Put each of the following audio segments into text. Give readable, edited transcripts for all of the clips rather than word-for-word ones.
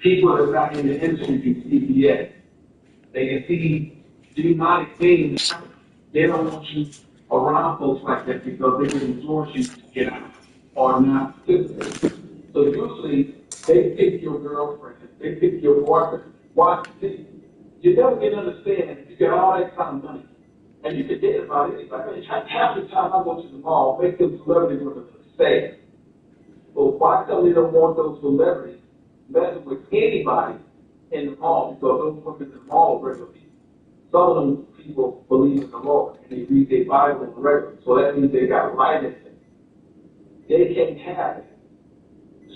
people that are not in the industry can see BS. They can see demonic things happen. They don't want you around folks like that because they can influence you to get out or not participate. So usually they pick your girlfriend, they pick your boyfriend. Why? You never can understand if you got all that kind of money and you can date about anybody. Half the time I go to the mall, make them celebrities with a say. But why come they don't want those celebrities messing with anybody in the mall? Because those women in the mall are regular people. Some of them people believe in the Lord and they read their Bible on the regular. So that means they got light in them. They can't have it.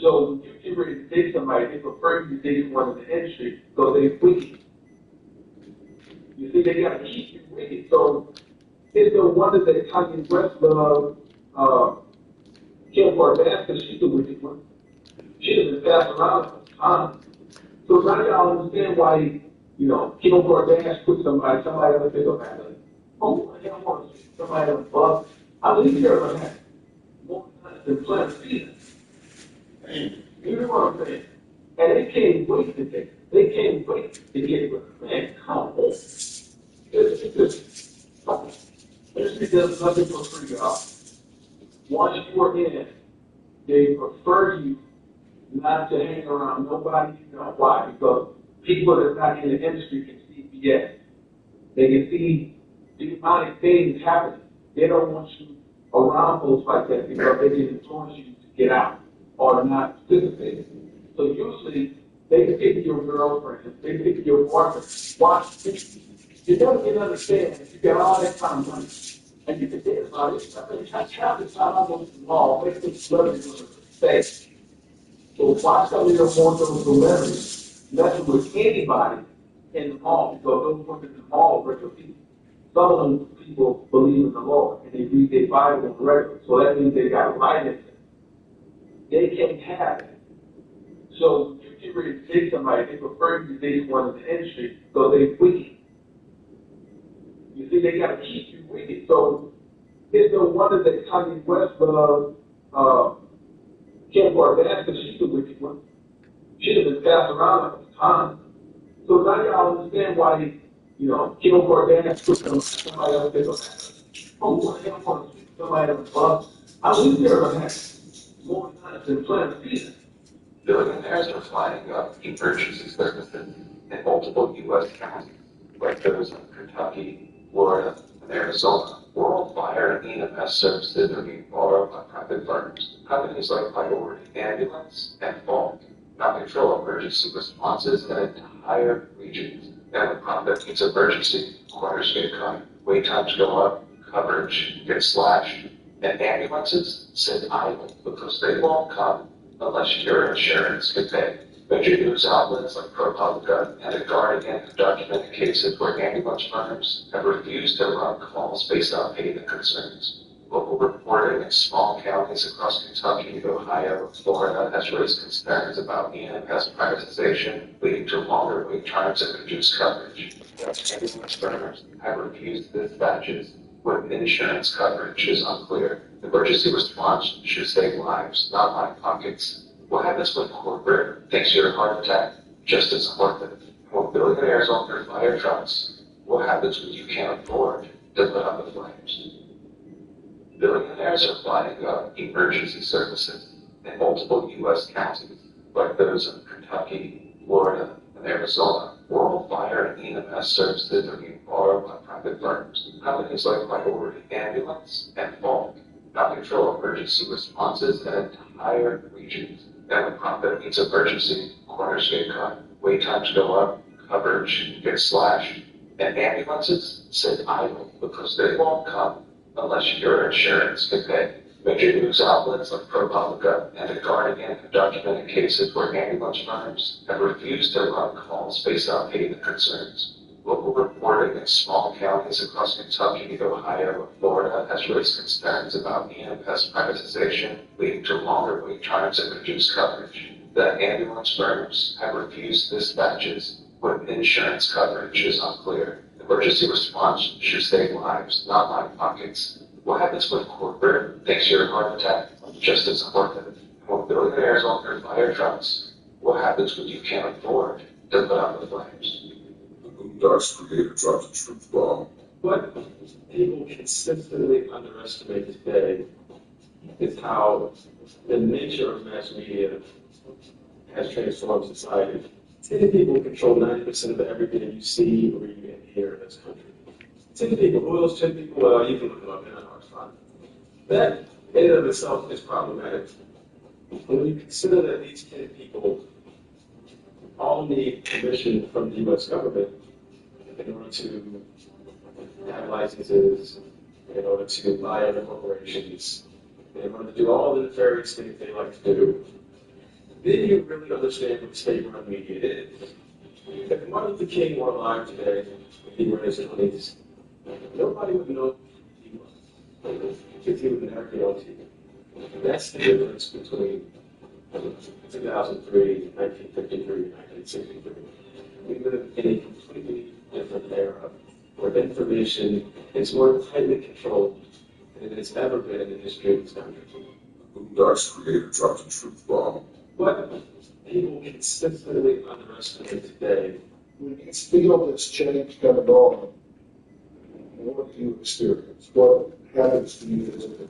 So when you get ready to date somebody, they prefer you to date someone in the industry because they're wicked. You see, they got to keep you wicked. So it's no wonder that Kanye West loves Kim Kardashian because she's a wicked one. She doesn't pass around all the time. So now y'all understand why, Kim Kardashian put somebody else they go back. Oh, I don't want to see somebody else bust. I believe you're going to have more times than Planet Venus. You know what I'm saying? And they can't wait to take it. They can't wait to get it. Man, come on. It's does nothing for free, y'all. Once you are in, they prefer you not to hang around nobody. You know why? Because people that are not in the industry can see BS. They can see demonic things happening. They don't want you around folks like that because they can influence you to get out or not participate. So usually they pick your girlfriend, they pick your boyfriend. Why? You never can understand if you got all that kind of money and you can date about it. Half the time I go to the mall, make them celebrities with a face. So why come you don't want those celebrities messing with anybody in the mall? Because those women in the mall are regular people. Some of them people believe in the Lord and they read their Bible on the regular. So that means they got light in them. They can't have it. So when you get ready to date somebody, they prefer you to date someone in the industry because they're wicked. You see, they got to keep you wicked. So it's no wonder that Kanye West loves Kim Kardashian because she's a wicked one. She doesn't pass around all the time. So now y'all understand why, Kim Kardashian put somebody else they go, oh, I don't want to see somebody else bust. I believe you're going to have more times than Planet Venus. Billionaires are flying up emergency services in multiple U.S. counties, like those in Kentucky, Florida, and Arizona. Rural fire and EMS services are being borrowed by private firms. Companies like Priority Ambulance and Falk now control emergency responses in entire regions. And when profit meets emergency, corners get cut, wait times go up, coverage gets slashed, and ambulances sit idle because they won't come unless your insurance can pay. Major news outlets like ProPublica and The Guardian have documented cases where ambulance firms have refused to run calls based on payment concerns. Local reporting in small counties across Kentucky, Ohio, and Florida has raised concerns about EMS privatization, leading to longer wait times and reduced coverage. Ambulance firms have refused dispatches when insurance coverage is unclear. Emergency response should save lives, not line pockets. What happens when corporate thinks your heart attack just isn't worth it? When billionaires own their fire trucks, what happens when you can't afford to put out the flames? Billionaires are flying up emergency services in multiple U.S. counties, like those in Kentucky, Florida, and Arizona. Rural fire and EMS services are being borrowed by private firms. Companies like Priority Ambulance and Falk now control emergency responses in entire regions. And when profit meets emergency, corners get cut, wait times go up, coverage gets slashed, and ambulances sit idle because they won't come unless your insurance can pay. Major news outlets like ProPublica and The Guardian have documented cases where ambulance firms have refused to run calls based on payment concerns. Local reporting in small counties across Kentucky, Ohio, and Florida has raised concerns about EMS privatization, leading to longer wait times and reduced coverage. The ambulance firms have refused dispatches when insurance coverage is unclear. Emergency response should save lives, not line pockets. What happens when corporate thinks your heart attack just isn't worth it? When billionaires own their fire trucks, what happens when you can't afford to put out the flames? The Boondocks creator drops a truth bomb. What people consistently underestimate today is how the nature of mass media has transformed society. 10 people control 90% of everything you see or you hear in this country. 10 people. Who are those 10 people? Well, you can look them up in our fund. That in and of itself is problematic. When you consider that these 10 people all need permission from the U.S. government in order to have licenses, in order to buy other corporations, in order to do all the nefarious things they like to do, then you really understand what state-run media is. If Martin Luther King were alive today, if he were in his 20s, nobody would know who he was, because he would never be on TV. That's the difference between 2003, 1953, 1963. We live in a completely different era where information is more tightly controlled than it has ever been in the history of this country. The Boondocks creator drops a truth bomb. What people consistently underestimate today, When you feel this change coming on, what do you experience? What happens to you physically?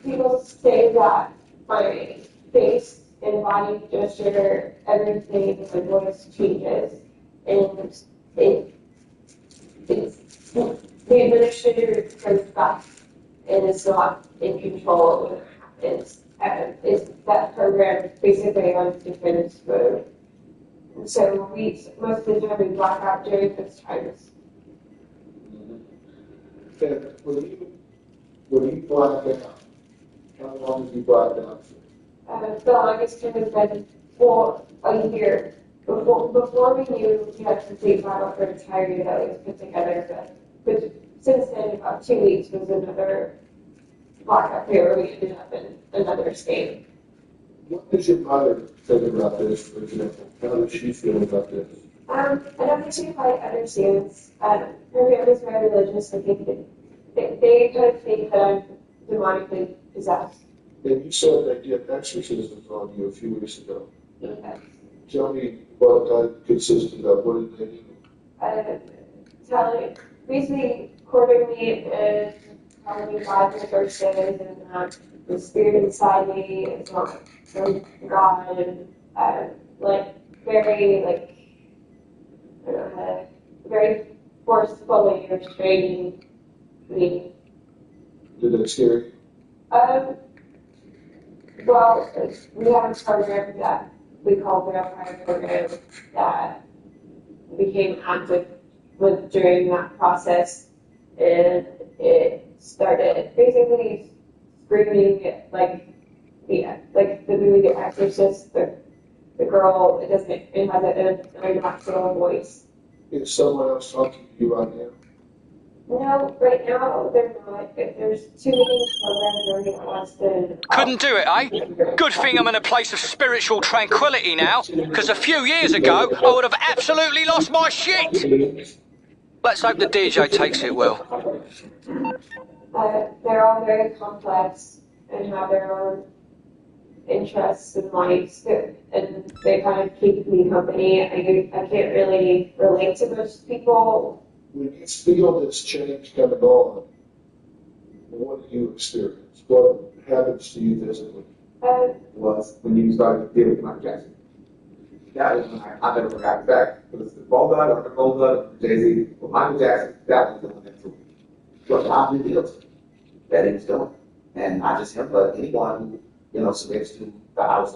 People say that my face and body gesture, everything, my voice changes, and it's the administrator comes back and is not in control of what happens. It's that program basically on defense mode. And so most of the time we black out during those times. And when you black out, how long have you blacked out for? The longest time has been for a year. Before we knew we had a complete model for the entire year that was put together, but since then, about 2 weeks was another blackout period where we ended up in another state. What does your mother think about this, for example? How does she feel about this? I don't think she quite understands. Her family's very religious. I think they kind of think that I'm demonically possessed. And you said they did exorcisms on you a few weeks ago. Okay. Tell me what that consisted of. What did they do? Basically quartering me and calling me God for Thursdays, and the spirit inside me is not from God, and very I don't know, very forcefully restraining me. Did that scare you? Well, we have a program that we call the Vampire Program that became active during that process, and it started basically screaming like the movie The Exorcist. The girl, it has an unnatural voice. Is someone else talking to you right now? No, right now they're not. There's too many programs running at once. Couldn't do it, eh? Good thing I'm in a place of spiritual tranquility now, because a few years ago I would have absolutely lost my shit. Let's hope the DJ takes it well. They're all very complex and have their own interests and likes, and they kind of keep me company. I can't really relate to most people. When you feel this change coming on, what do you experience? What happens to you physically? Was when you started dealing with Michael Jackson. That was when I never got back. It was the Gold Blood or the Gold Blood, Jay-Z, but Michael Jackson, that was the one that took me. But God revealed that he was doing. And not just him, but anyone who, submits to the Aleister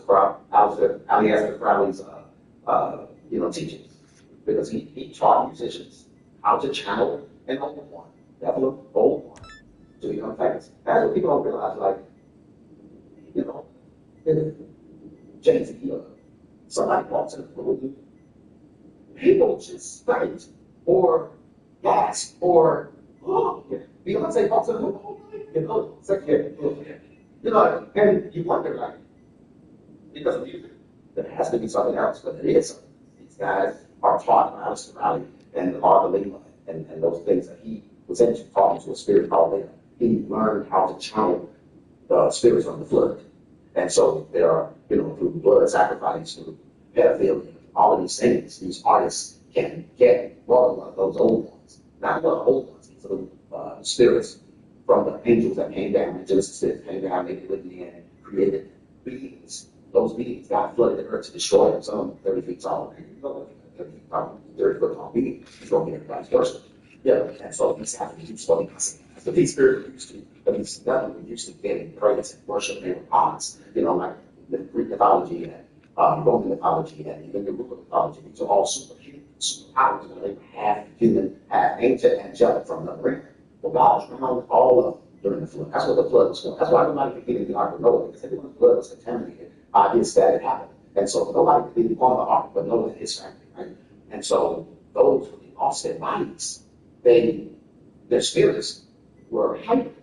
Crowley's, teachings. Because he taught musicians how to channel an old one, develop old one, to become famous. That's what people don't realize, if Jay-Z, somebody walks in the room, people just faint, or gasp, or, Beyonce walks in the room, it's like, and you wonder, because of music, there has to be something else, but it is something. These guys are taught by Aleister Crowley and Arbalima and those things that he was into, talking to a spirit called Lena. He learned how to channel the spirits of the flood. And so there are, through blood sacrifice, through pedophilia, all of these things, these artists can get one of those old ones. Not one of the old ones, these little spirits from the angels that came down, and Genesis says came down, they lived in and created beings. Those beings God flooded the earth to destroy them, some 30 feet tall, 30 feet tall, 30 foot tall being, destroying everybody's worship. Yeah, and so these have to do something. That's what these spirits used to. But these nothing we used to getting praise and worship and gods, like the Greek mythology and Roman mythology and even the Roman mythology. These are all superhuman, superpowers. They half human, half ancient, angelic from the realm. Well, God drowned all of them during the flood. That's what the flood was for. That's why nobody could get in the ark of Noah, because everyone the flood was contaminated. It's that it happened. And so nobody could be on the ark but Noah and his family, right? And so those who lost their bodies, their spirits were hybrid.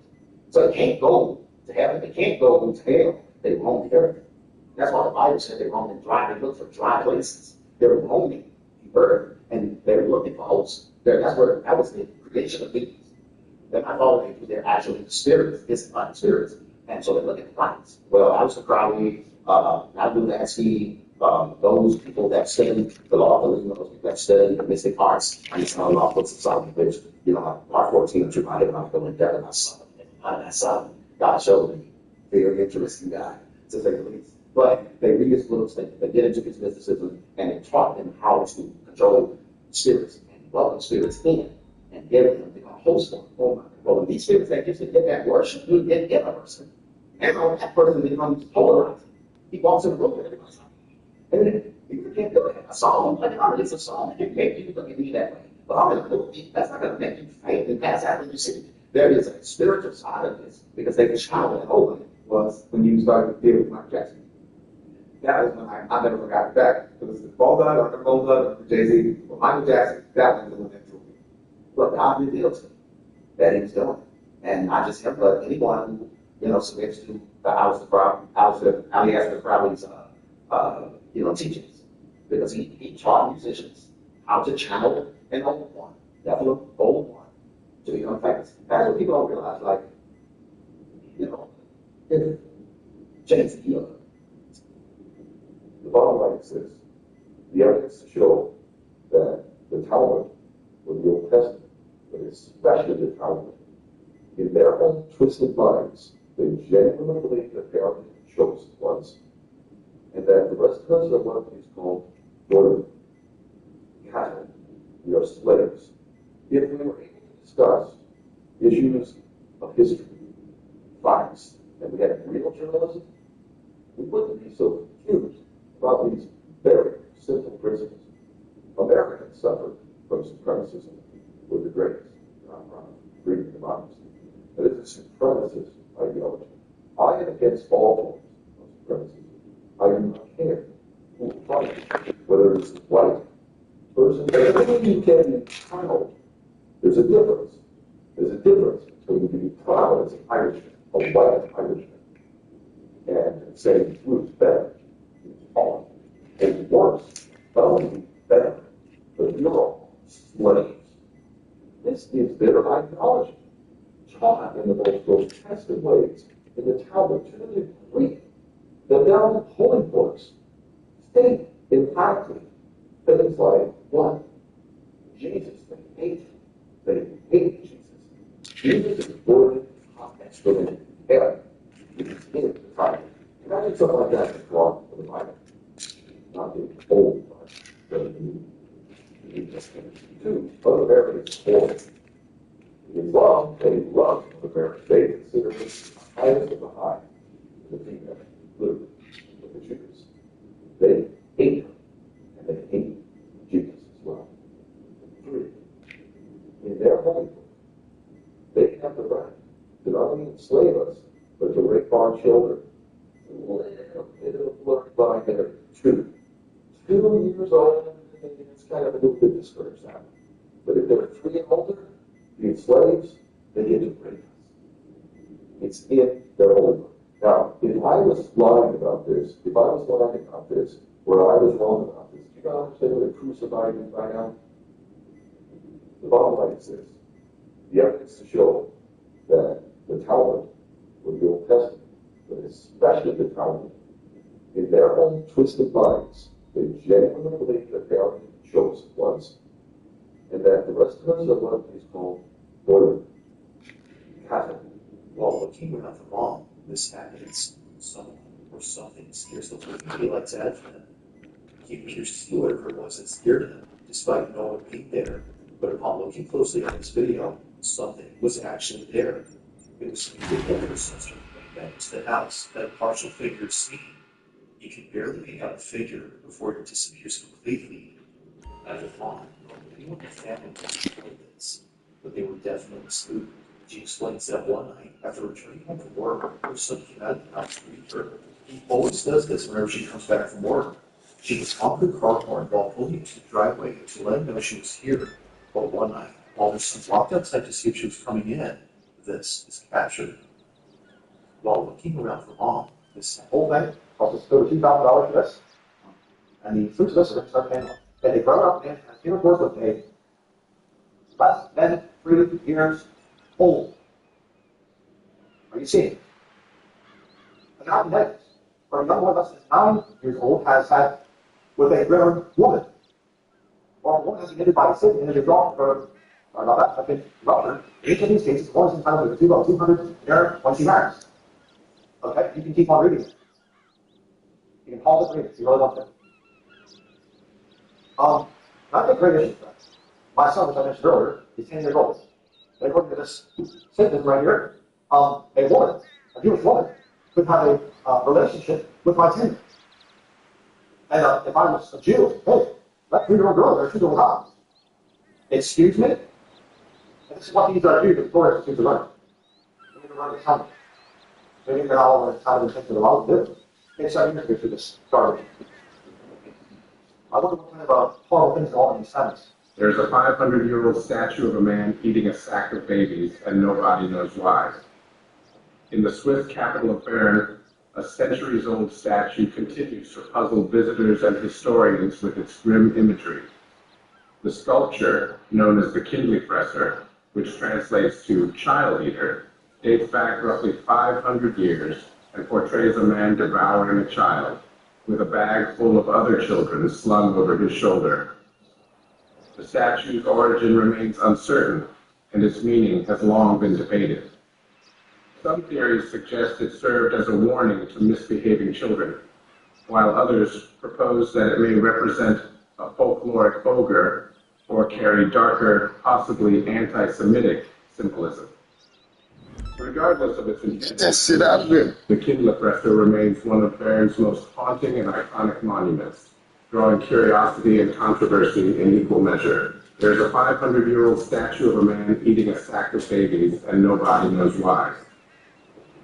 So they can't go to heaven, they can't go to hell, they roam the earth. That's why the Bible said they roam in dry, they look for dry places. They're roaming the earth and they're looking for hosts. That was the creation of beings. They're not fallen angels, they're actually spirits, disembodied spirits. And so they're looking for bodies. Well, Alistair Crowley, LiveTv, those people that study the law of the those people that study the mystic arts, and it's not law books of Solomon, which, part 14 of True I'm not going to depth about Solomon. Out of that Solomon, God showed me very interesting guy, to say the least. But they read his books, they get into his mysticism, and it taught them how to control spirits and welcome spirits in and give them the host for them. Oh my God. Well, when these spirits that get that worship, you get in a person. And that person becomes polarized. He walks in the room and everybody's like, and you can't do it. A song, like it's a song. You can't look at me that way. But I'm in a movie, that's not going to make you faint and pass out when you see it. There is a spiritual side of this, because they can shower and open it. Was when you started to deal with Michael Jackson. That was when I never got it back. It was the Ball Blood, or the Ball Blood, or Jay-Z, or Michael Jackson, that was the one that drew me. But God revealed to me that he was doing it. And not just him, but anyone who, submits to the Alistair Crowley's, teachings. Because he taught musicians how to channel an old one, definitely old one, to become famous. That's what people don't realize. Like, if Jay-Z, The bottom line is this: the evidence to show that the Talmud, or the Old Testament, but especially the Talmud, in their own twisted minds, they genuinely believe that they are the chosen ones, and that the rest of us are what is called Jordan cattle. We are slaves. If we were able to discuss issues of history, facts, and we had real journalism, we wouldn't be so confused about these very simple principles. Americans suffered from supremacism with the greatest freedom and democracy. It is a supremacist ideology. I am against all forms of supremacism. I do not care who fights, whether it's a white person, or you can be proud. There's a difference. There's a difference between being proud as an Irishman, a white Irishman, and saying who's better. On. And worse, not only better, but you're all slaves. This is their ideology, taught in the most grotesque ways in the Talmud to the degree that their own holy books state emphatically things like what? Jesus, they hate him. They hate Jesus. Jesus is worthy of exclamation. Heaven. He is in the Bible. Imagine something like that is wrong with the Bible. Not the old Bible, but the New Testament. Two, other Americans hold it. Islam, they love other Americans. They consider it the highest of the high. The female, literally, with the Jews. They hate them, and they hate Jesus as well. Three, in their holy book, they have the right to not only enslave us, but to rape our children. A little bit of look by their 2 years old, it's kind of a little bit discouraged now. But if they're 3 and older, being slaves, they get to rape us. It's in their holy book. Now, if I was lying about this, where I was wrong about this, do you know if they would have crucified me by now? The bottom line is this: the evidence to show that the Talmud, or the Old Testament, but especially the town, in their own twisted minds, they genuinely believe that they are the chosen ones, and that the rest of us are what is called loyal. Catholic. Well, looking around the mall, this happens, someone or something scares the daylights out of them. He appears to see whatever it was that scared him, despite no one being there. But upon looking closely at this video, something was actually there. It was the older sister going back to the house, that partial figure seen. You can barely make out the figure before it disappears completely. At the time, anyone in the family told this, but they were definitely spooked. She explains that one night, after returning home from work, her son came out of the house to greet her. He always does this whenever she comes back from work. She was honked her car horn while pulling into the driveway to let him know she was here. But one night, while her son walked outside to see if she was coming in, this is captured. While looking around for mom, this whole thing cost us over $2,000 for this. And the food solicitor started paying off. And they brought up and he reports with a less than 3 years old. Are you seeing? A guy today, for a young boy less than 9 years old, has had with a grown woman. Or a woman has been injured by a city and is wrong for about that, I think, rupture. In each of these cases, one is entitled to about 200 years when she marries. Okay, you can keep on reading it. You can pause it and read it if you really want to. I think great issue. My son, which I mentioned earlier, is 10 years old. And according to this statement right here, a woman, a Jewish woman, could have a relationship with my 10. And if I was a Jew, hey, that 3-year-old girl there, she's going on. Excuse me? And this is what these are Jews, Victorians, to learn. We need to learn to tell them. Maybe they're not all the time and think that allowed to do. Okay, 7 years ago through this garbage. I wonder what kind of horrible things go on in these families. There's a 500-year-old statue of a man eating a sack of babies, and nobody knows why. In the Swiss capital of Bern, a centuries-old statue continues to puzzle visitors and historians with its grim imagery. The sculpture, known as the Kindlifresser, which translates to child eater, dates back roughly 500 years and portrays a man devouring a child, with a bag full of other children slung over his shoulder. The statue's origin remains uncertain, and its meaning has long been debated. Some theories suggest it served as a warning to misbehaving children, while others propose that it may represent a folkloric ogre or carry darker, possibly anti-Semitic symbolism. Regardless of its intention, the Kindlifresser remains one of Bern's most haunting and iconic monuments, drawing curiosity and controversy in equal measure. There's a 500-year-old statue of a man eating a sack of babies, and nobody knows why.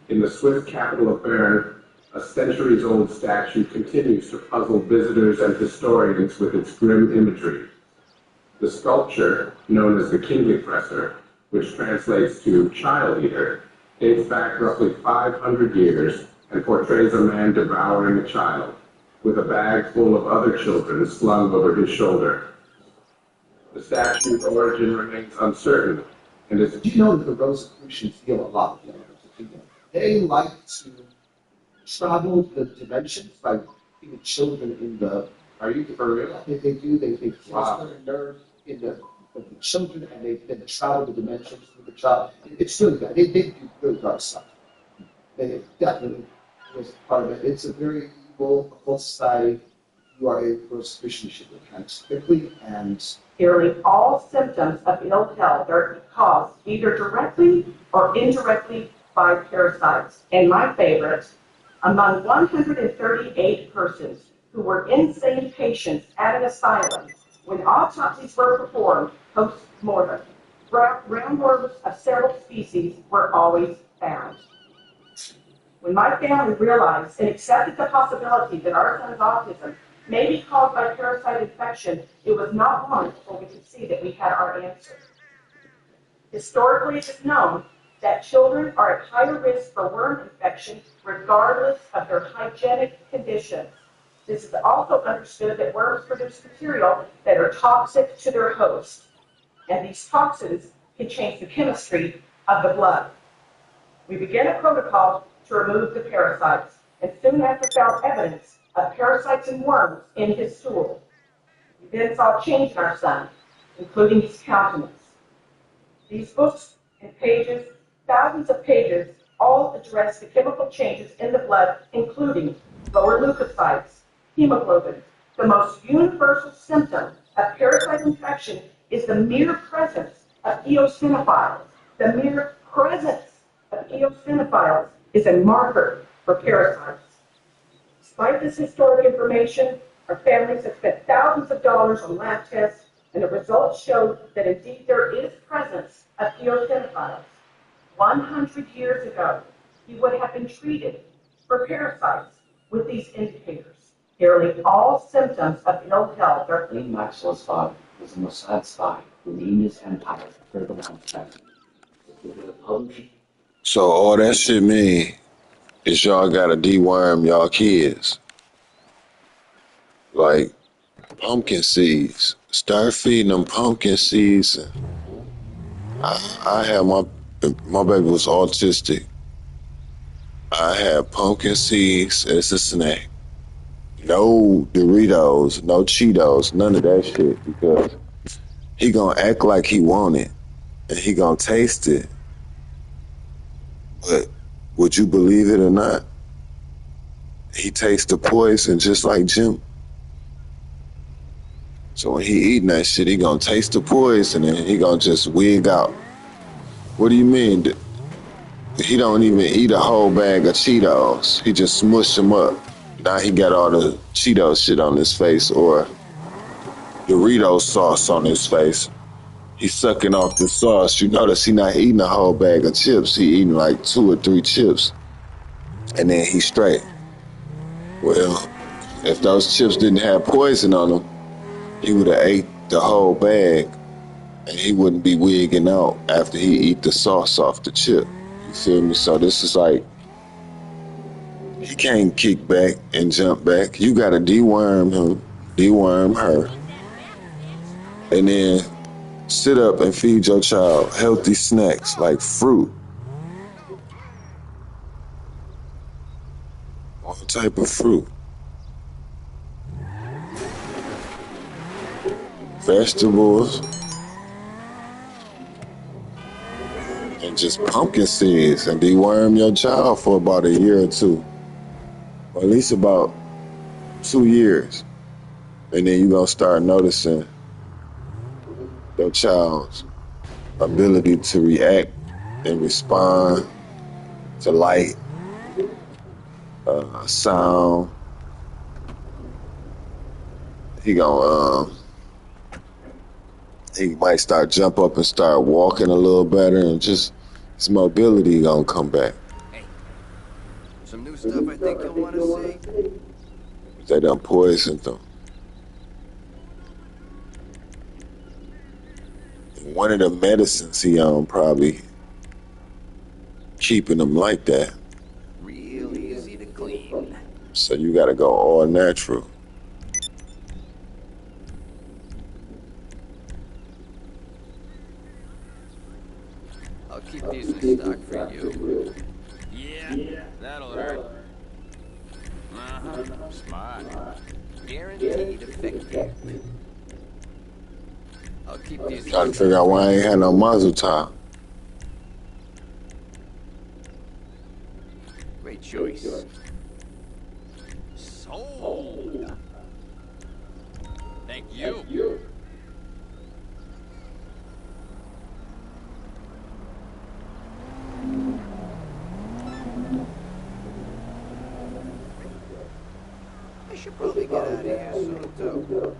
In the Swiss capital of Bern, a centuries-old statue continues to puzzle visitors and historians with its grim imagery. The sculpture, known as the Kindlifresser, which translates to child eater, dates back roughly 500 years and portrays a man devouring a child, with a bag full of other children slung over his shoulder. The statue's origin remains uncertain, and is... Did you know that the Rosicrucians feel a lot like people? They like to travel the dimensions by putting children in the... Are you for real? They do. They cluster a nerve in the children, and they then travel the dimensions with the child. It's really bad. They do really dark stuff. They definitely was part of it. It's a very evil society. You are a Rosicrucian, you should look at it quickly and... Nearly all symptoms of ill health are caused either directly or indirectly by parasites. And my favorite, among 138 persons who were insane patients at an asylum, when autopsies were performed post-mortem, roundworms of several species were always found. When my family realized and accepted the possibility that our son's autism may be caused by parasite infection, it was not long before we could see that we had our answer. Historically, it is known that children are at higher risk for worm infection regardless of their hygienic conditions. This is also understood that worms produce material that are toxic to their host, and these toxins can change the chemistry of the blood. We began a protocol to remove the parasites, and soon after found evidence of parasites and worms in his stool. We then saw a change in our son, including his countenance. These books and pages, thousands of pages, all address the chemical changes in the blood, including lower leukocytes, hemoglobin. The most universal symptom of parasite infection is the mere presence of eosinophiles. The mere presence of eosinophiles is a marker for parasites. Despite this historic information, our families have spent thousands of dollars on lab tests, and the results showed that indeed there is presence of eosinophiles. 100 years ago, he would have been treated for parasites with these indicators. Nearly all symptoms of ill health are Maxwell's father was the Mossad spy who named his empire for the long time. So all that shit mean is y'all gotta deworm y'all kids. Like pumpkin seeds. Start feeding them pumpkin seeds. I had my baby was autistic. I had pumpkin seeds as a snack. No Doritos, no Cheetos, none of that shit, because he gonna act like he want it and he gonna taste it. But would you believe it or not? He tastes the poison just like Jim. So when he eating that shit, he gonna taste the poison and he gonna just wig out. What do you mean? He don't even eat a whole bag of Cheetos. He just smush them up. Now he got all the Cheetos shit on his face or Doritos sauce on his face. He's sucking off the sauce. You notice he not eating a whole bag of chips. He eating like 2 or 3 chips. And then he's straight. Well, if those chips didn't have poison on them, he would have ate the whole bag and he wouldn't be wigging out after he eat the sauce off the chip. You feel me? So this is like, he can't kick back and jump back. You gotta deworm him, deworm her, and then sit up and feed your child healthy snacks like fruit. What type of fruit? Vegetables. And just pumpkin seeds, and deworm your child for about a year or 2. Or at least about 2 years. And then you're gonna start noticing your child's ability to react and respond to light, sound. He might start jump up and start walking a little better, and just his mobility gonna come back. Hey, some new stuff I think you'll want to see. They done poisoned them. One of the medicines he on probably keeping them like that. Real easy to clean. So you gotta go all natural. I'll keep these in stock for you. Yeah, that'll hurt. Smart. Guaranteed effective. I'll keep these. Trying to figure out why I ain't had no muzzle top. Great choice. Sold. Thank you. I should probably get out of here soon, too.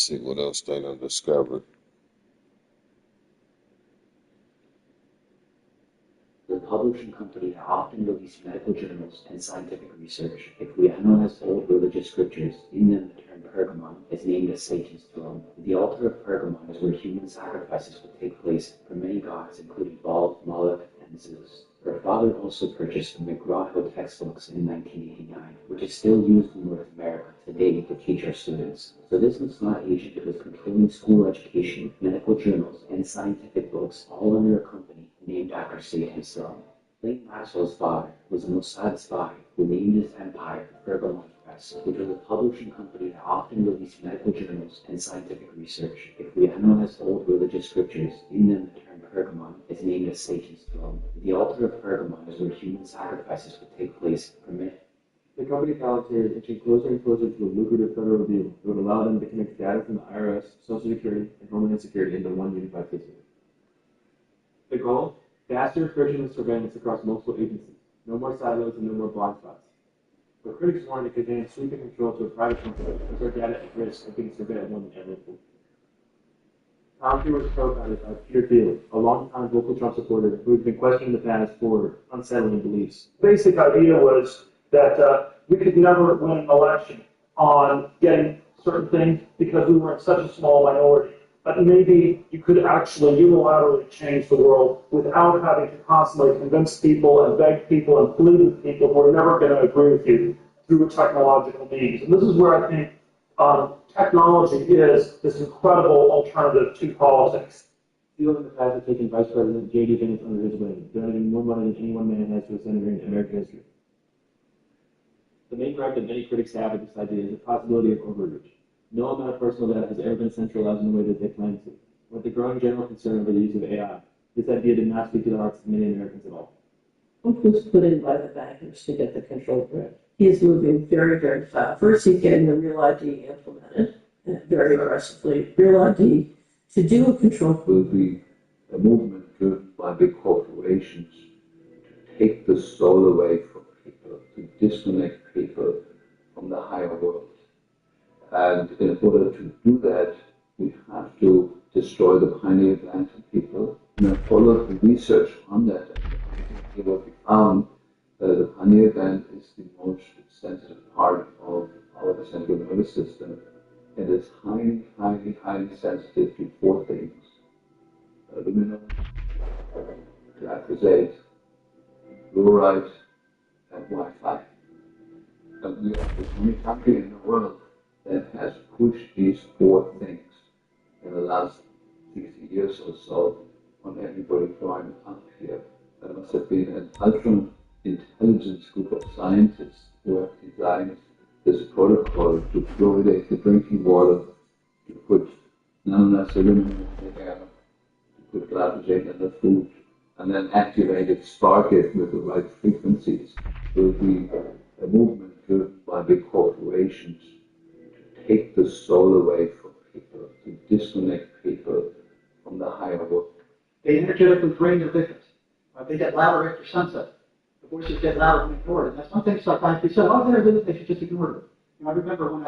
see what else they done discovered. The publishing company that often release medical journals and scientific research. If we analyze old religious scriptures, in them the term Pergamon is named as Satan's throne. The altar of Pergamon is where human sacrifices would take place for many gods, including Baal, Moloch, and Zeus. Her father also purchased the McGraw-Hill textbooks in 1989, which is still used in North America today to teach our students. So this Masonic agent was controlling school education, medical journals, and scientific books, all under a company named after Satan himself. Clayton Maxwell's father was a Mossad spy who named his empire Pergamon Press, which was a publishing company that often released medical journals and scientific research. If we analyze old religious scriptures, in them the term Pergamon is named as Satan's throne. The altar of Pergamon is where human sacrifices would take place for men. The company Palantir is inching closer and closer to a lucrative federal deal that would allow them to connect data from the IRS, Social Security, and Homeland Security into one unified system. The goal? Faster, frictionless surveillance across multiple agencies. No more silos and no more blind spots. But critics warned it could hand sweeping control to a private company with their data at risk of being surveilled more than ever before. Palantir was co-founded by Peter Thiel, a longtime vocal Trump supporter who has been questioned in the past for unsettling beliefs. Basic idea was that we could never win an election on getting certain things because we were in such a small minority. But maybe you could actually unilaterally change the world without having to constantly convince people and beg people and plead with people who are never going to agree with you through a technological means. And this is where I think technology is this incredible alternative to politics. Thiel in the past has taken Vice President J.D. Vance under his wing, donating more money than any one man has to a senator in American history. The main gripe that many critics have with this idea is the possibility of overreach. No amount of personal data has ever been centralized in the way that they plan to. With the growing general concern over the use of AI, this idea did not speak to the hearts of many Americans at all. Trump was put in by the bankers to get the control grid. He is moving very, very fast. First, he's getting the Real ID implemented very aggressively. Real ID, to do a control will be a movement driven by big corporations to take the soul away from people, to disconnect people from the higher world. And in order to do that, we have to destroy the pineal gland in people. And I followed the research on that, and what we found the pineal gland is the most sensitive part of our central nervous system, and it's highly, highly, highly sensitive to four things: aluminum, glyphosate, fluoride, and Wi-Fi. And we are the only country in the world that has pushed these four things in the last 60 years or so on everybody growing up here. There must have been an ultra-intelligent group of scientists who have designed this protocol to fluoridate the drinking water, to put none less aluminum in the air, to put glyphosate in the food, and then activate it, spark it with the right frequencies. It will be a movement driven by big corporations to take the soul away from people, to disconnect people from the higher world. They energetically drain their victims. They get louder after sunset. The voices get louder when ignored. And that's one thing psychiatry said, oh, they should just ignore them. I remember when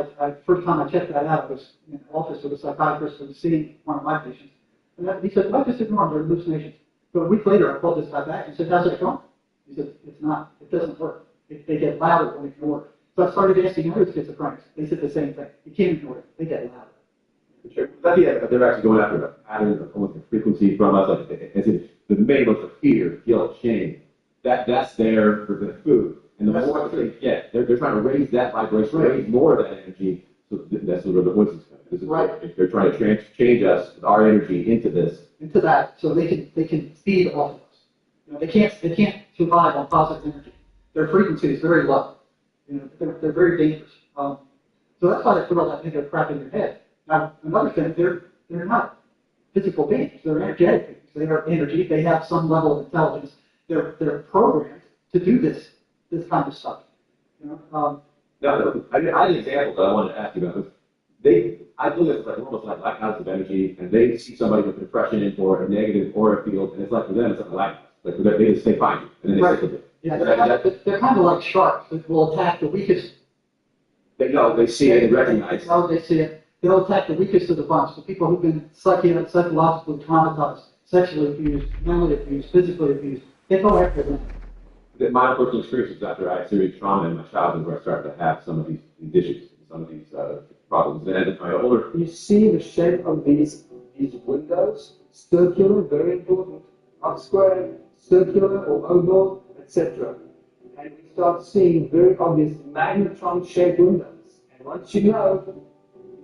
first time I checked that out, I was in an office with a psychiatrist who was seeing one of my patients. And he said, well, just ignore them, they're hallucinations. But a week later, I called this guy back and said, how's that going? He said, it's not. It doesn't work. They get louder when ignored. So I started asking other schizophrenics. They said the same thing. You can't ignore it. They get louder. Sure. They're actually going after patterns of almost a frequency from us, like as if the main ones of fear, guilt, shame. That's there for the food. And the more they're trying to raise that vibration, raise more of that energy. So that's where the voices come. This is right. They're trying to change us, our energy, into this. Into that, so they can feed off of us. They can't survive on positive energy. Their frequency is very low. They're very dangerous. So that's why they put all that negative crap in your head. Now, another thing, they're not physical beings. They're energetic beings. They are energy. They have some level of intelligence. They're programmed to do this kind of stuff. No, I had an example that I wanted to ask you about. I believe it's like almost like blackouts of energy, and they see somebody with depression or a negative aura field, and it's like for them, it's like a lighthouse. Like they just stay fine, and then they stick with it. Yeah, they're kind of like sharks that will attack the weakest. They know, they see it and recognize. They see it. They'll attack the weakest of the bunch, the people who've been psychologically traumatized, sexually abused, mentally abused, physically abused. They go after them. My personal experience is after I had serious trauma in my childhood where I started to have some of these issues, some of these problems. And as my older, you see the shape of these windows, circular, very important, not square, circular or oval, etc. And we start seeing very obvious magnetron-shaped windows. And once you know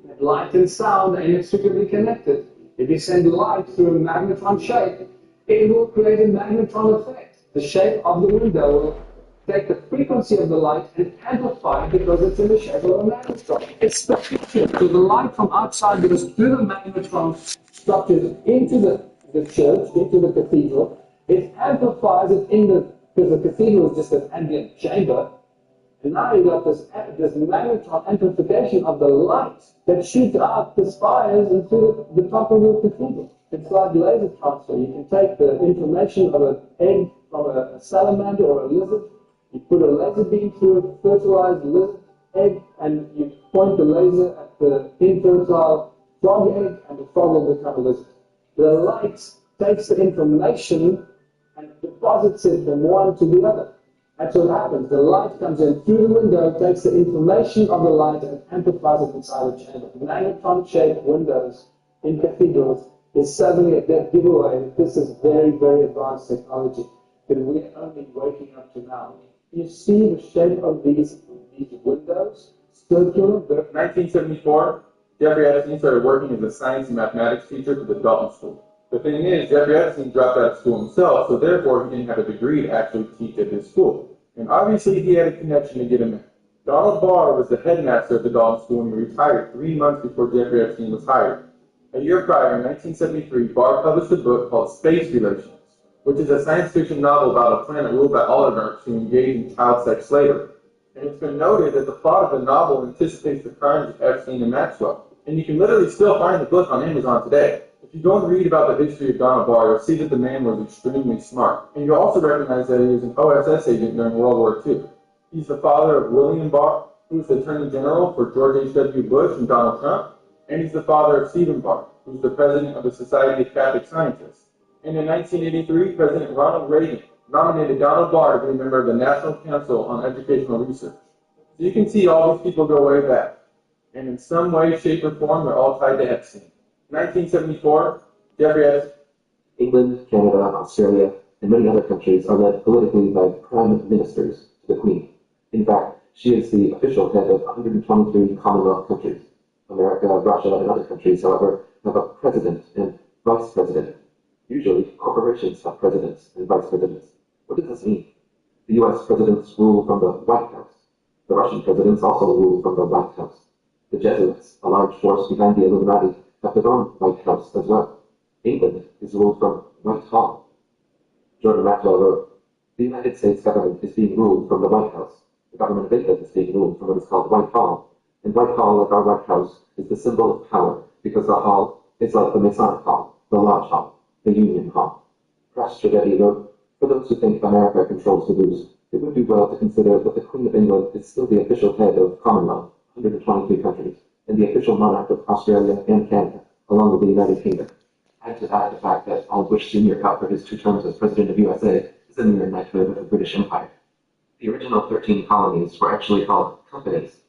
that light and sound are inextricably connected, if you send light through a magnetron shape, it will create a magnetron effect. The shape of the window will take the frequency of the light and amplify it because it's in the shape of a magnetron. It's spectacular. So the light from outside goes through the magnetron structures into the church, into the cathedral. It amplifies it because the cathedral is just an ambient chamber. And now you got this magnetron amplification of the light that shoots out the spires into the top of the cathedral. It's like laser transfer. You can take the information of an egg from a salamander or a lizard, you put a laser beam through a fertilized lizard egg, and you point the laser at the infertile frog egg, and the frog will become a lizard. The light takes the information and deposits it from one to the other. That's what happens. The light comes in through the window, takes the information of the light, and amplifies it inside the chamber. Magnetron-shaped windows in cathedrals is suddenly a dead giveaway. This is very, very advanced technology that we're only waking up to now. You see the shape of these windows, circular. 1974, Jeffrey Epstein started working as a science and mathematics teacher for the Dalton School. The thing is, Jeffrey Epstein dropped out of school himself, so therefore he didn't have a degree to actually teach at his school. And obviously he had a connection to get him in. Donald Barr was the headmaster of the Dalton School and he retired 3 months before Jeffrey Epstein was hired. A year prior, in 1973, Barr published a book called Space Relations, which is a science fiction novel about a planet ruled by oligarchs who engage in child sex slavery. And it's been noted that the plot of the novel anticipates the crimes of Epstein and Maxwell. And you can literally still find the book on Amazon today. If you go and read about the history of Donald Barr, you'll see that the man was extremely smart. And you'll also recognize that he was an OSS agent during World War II. He's the father of William Barr, who was the Attorney General for George H.W. Bush and Donald Trump. And he's the father of Stephen Barr, who's the president of the Society of Catholic Scientists. And in 1983, President Ronald Reagan nominated Donald Barr to be a member of the National Council on Educational Research. So you can see all these people go way back. And in some way, shape, or form, they're all tied to Epstein. 1974, Jeffrey Epstein. England, Canada, Australia, and many other countries are led politically by prime ministers to the Queen. In fact, she is the official head of 123 Commonwealth countries. America, Russia, and other countries, however, have a president and vice president. Usually, corporations have presidents and vice presidents. What does this mean? The U.S. presidents rule from the White House. The Russian presidents also rule from the White House. The Jesuits, a large force behind the Illuminati, have their own White House as well. England is ruled from Whitehall. Jordan Maxwell wrote, "The United States government is being ruled from the White House. The government of England is being ruled from what is called Whitehall. And Whitehall, like our White House, is the symbol of power, because the hall is like the Masonic Hall, the Lodge Hall, the Union Hall." Crash Tragedy wrote, "For those who think America controls the booze, it would be well to consider that the Queen of England is still the official head of Commonwealth, 123 countries, and the official monarch of Australia and Canada, along with the United Kingdom. Add to that the fact that Al Bush Sr. got for his 2 terms as President of USA is a mere knighthood of the British Empire. The original 13 colonies were actually called companies.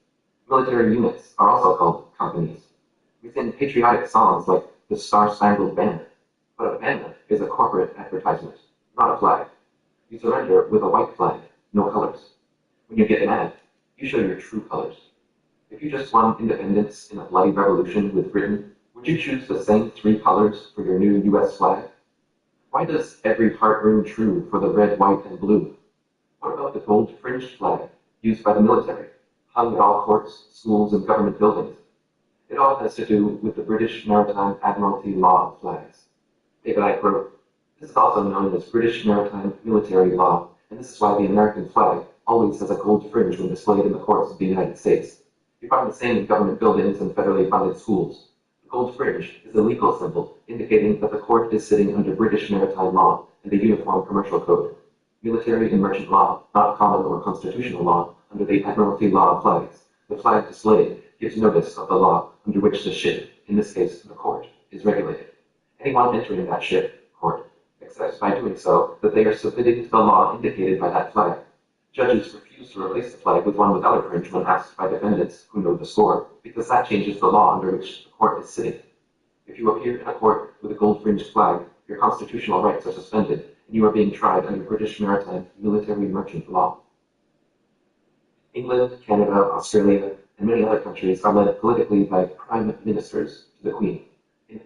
Military units are also called companies. We sing patriotic songs like the Star-Spangled Banner, but a banner is a corporate advertisement, not a flag. You surrender with a white flag, no colors. When you get mad, you show your true colors. If you just won independence in a bloody revolution with Britain, would you choose the same 3 colors for your new U.S. flag? Why does every heart ring true for the red, white, and blue? What about the gold fringed flag used by the military, hung at all courts, schools, and government buildings? It all has to do with the British Maritime Admiralty Law flags. David Icke wrote, "This is also known as British Maritime Military Law, and this is why the American flag always has a gold fringe when displayed in the courts of the United States. You find the same in government buildings and federally funded schools. The gold fringe is a legal symbol indicating that the court is sitting under British maritime law and the Uniform Commercial Code. Military and merchant law, not common or constitutional law, under the Admiralty Law flags. The flag displayed gives notice of the law under which the ship, in this case the court, is regulated. Anyone entering that ship, court, accepts by doing so that they are submitting to the law indicated by that flag. Judges refuse to replace the flag with one without a fringe when asked by defendants who know the score, because that changes the law under which the court is sitting. If you appear in a court with a gold-fringed flag, your constitutional rights are suspended, and you are being tried under British maritime military merchant law. England, Canada, Australia, and many other countries are led politically by prime ministers to the Queen.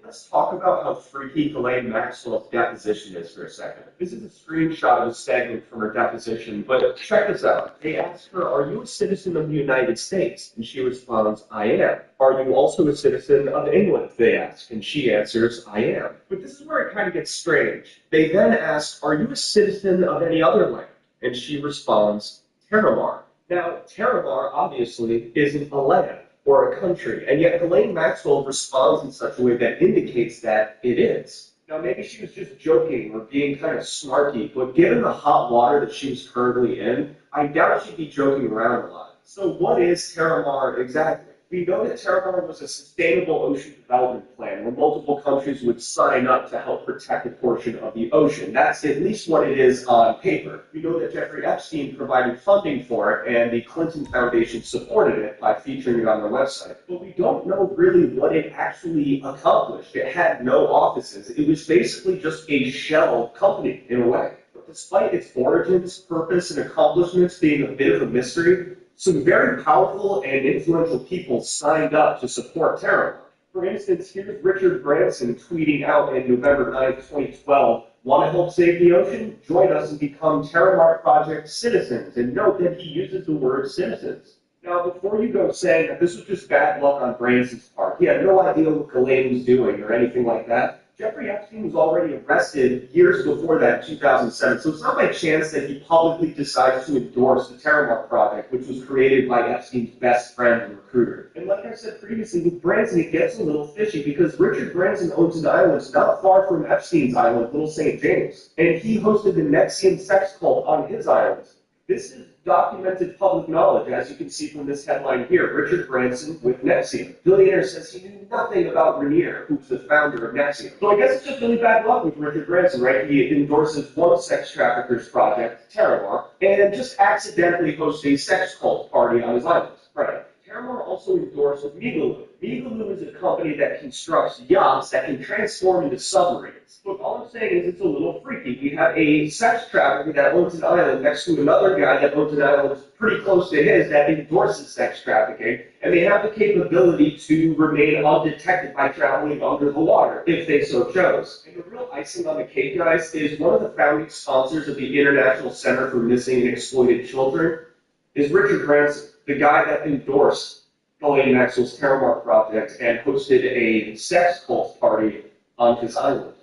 Let's talk about how freaky Ghislaine Maxwell's deposition is for a second. This is a screenshot of a segment from her deposition, but check this out. They ask her, are you a citizen of the United States? And she responds, I am. Are you also a citizen of England? They ask, and she answers, I am. But this is where it kind of gets strange. They then ask, are you a citizen of any other land? And she responds, Terramar. Now, Terramar obviously isn't a land or a country, and yet Ghislaine Maxwell responds in such a way that indicates that it is. Now, maybe she was just joking or being kind of snarky, but given the hot water that she was currently in, I doubt she'd be joking around a lot. So what is Terramar exactly? We know that Terramar was a sustainable ocean development plan where multiple countries would sign up to help protect a portion of the ocean. That's at least what it is on paper. We know that Jeffrey Epstein provided funding for it, and the Clinton Foundation supported it by featuring it on their website. But we don't know really what it actually accomplished. It had no offices. It was basically just a shell company, in a way. But despite its origins, purpose, and accomplishments being a bit of a mystery, some very powerful and influential people signed up to support Terramar. For instance, here's Richard Branson tweeting out in November 9, 2012, want to help save the ocean? Join us and become Terramar Project citizens. And note that he uses the word citizens. Now, before you go saying that this was just bad luck on Branson's part, he had no idea what Ghislaine was doing or anything like that, Jeffrey Epstein was already arrested years before that in 2007, so it's not by chance that he publicly decides to endorse the Terramar Project, which was created by Epstein's best friend and recruiter. And like I said previously, with Branson, it gets a little fishy because Richard Branson owns an island not far from Epstein's island, Little St. James, and he hosted the Nexium sex cult on his island. This is documented public knowledge, as you can see from this headline here. Richard Branson with Nexium. Billionaire says he knew nothing about Rainier, who's the founder of Nexium. So I guess it's just really bad luck with Richard Branson, right? He endorses one sex trafficker's project, Terramar, and just accidentally hosts a sex cult party on his island. Right. Terramar also endorsed Migaloo. Migaloo is a company that constructs yachts that can transform into submarines. But all I'm saying is it's a little freaky. We have a sex trafficker that owns an island next to another guy that owns an island pretty close to his that endorses sex trafficking, and they have the capability to remain undetected by traveling under the water, if they so chose. And the real icing on the cake, guys, is one of the founding sponsors of the International Center for Missing and Exploited Children is Richard Branson, the guy that endorsed Ghislaine Maxwell's Terramar Project and hosted a sex cult party on his island.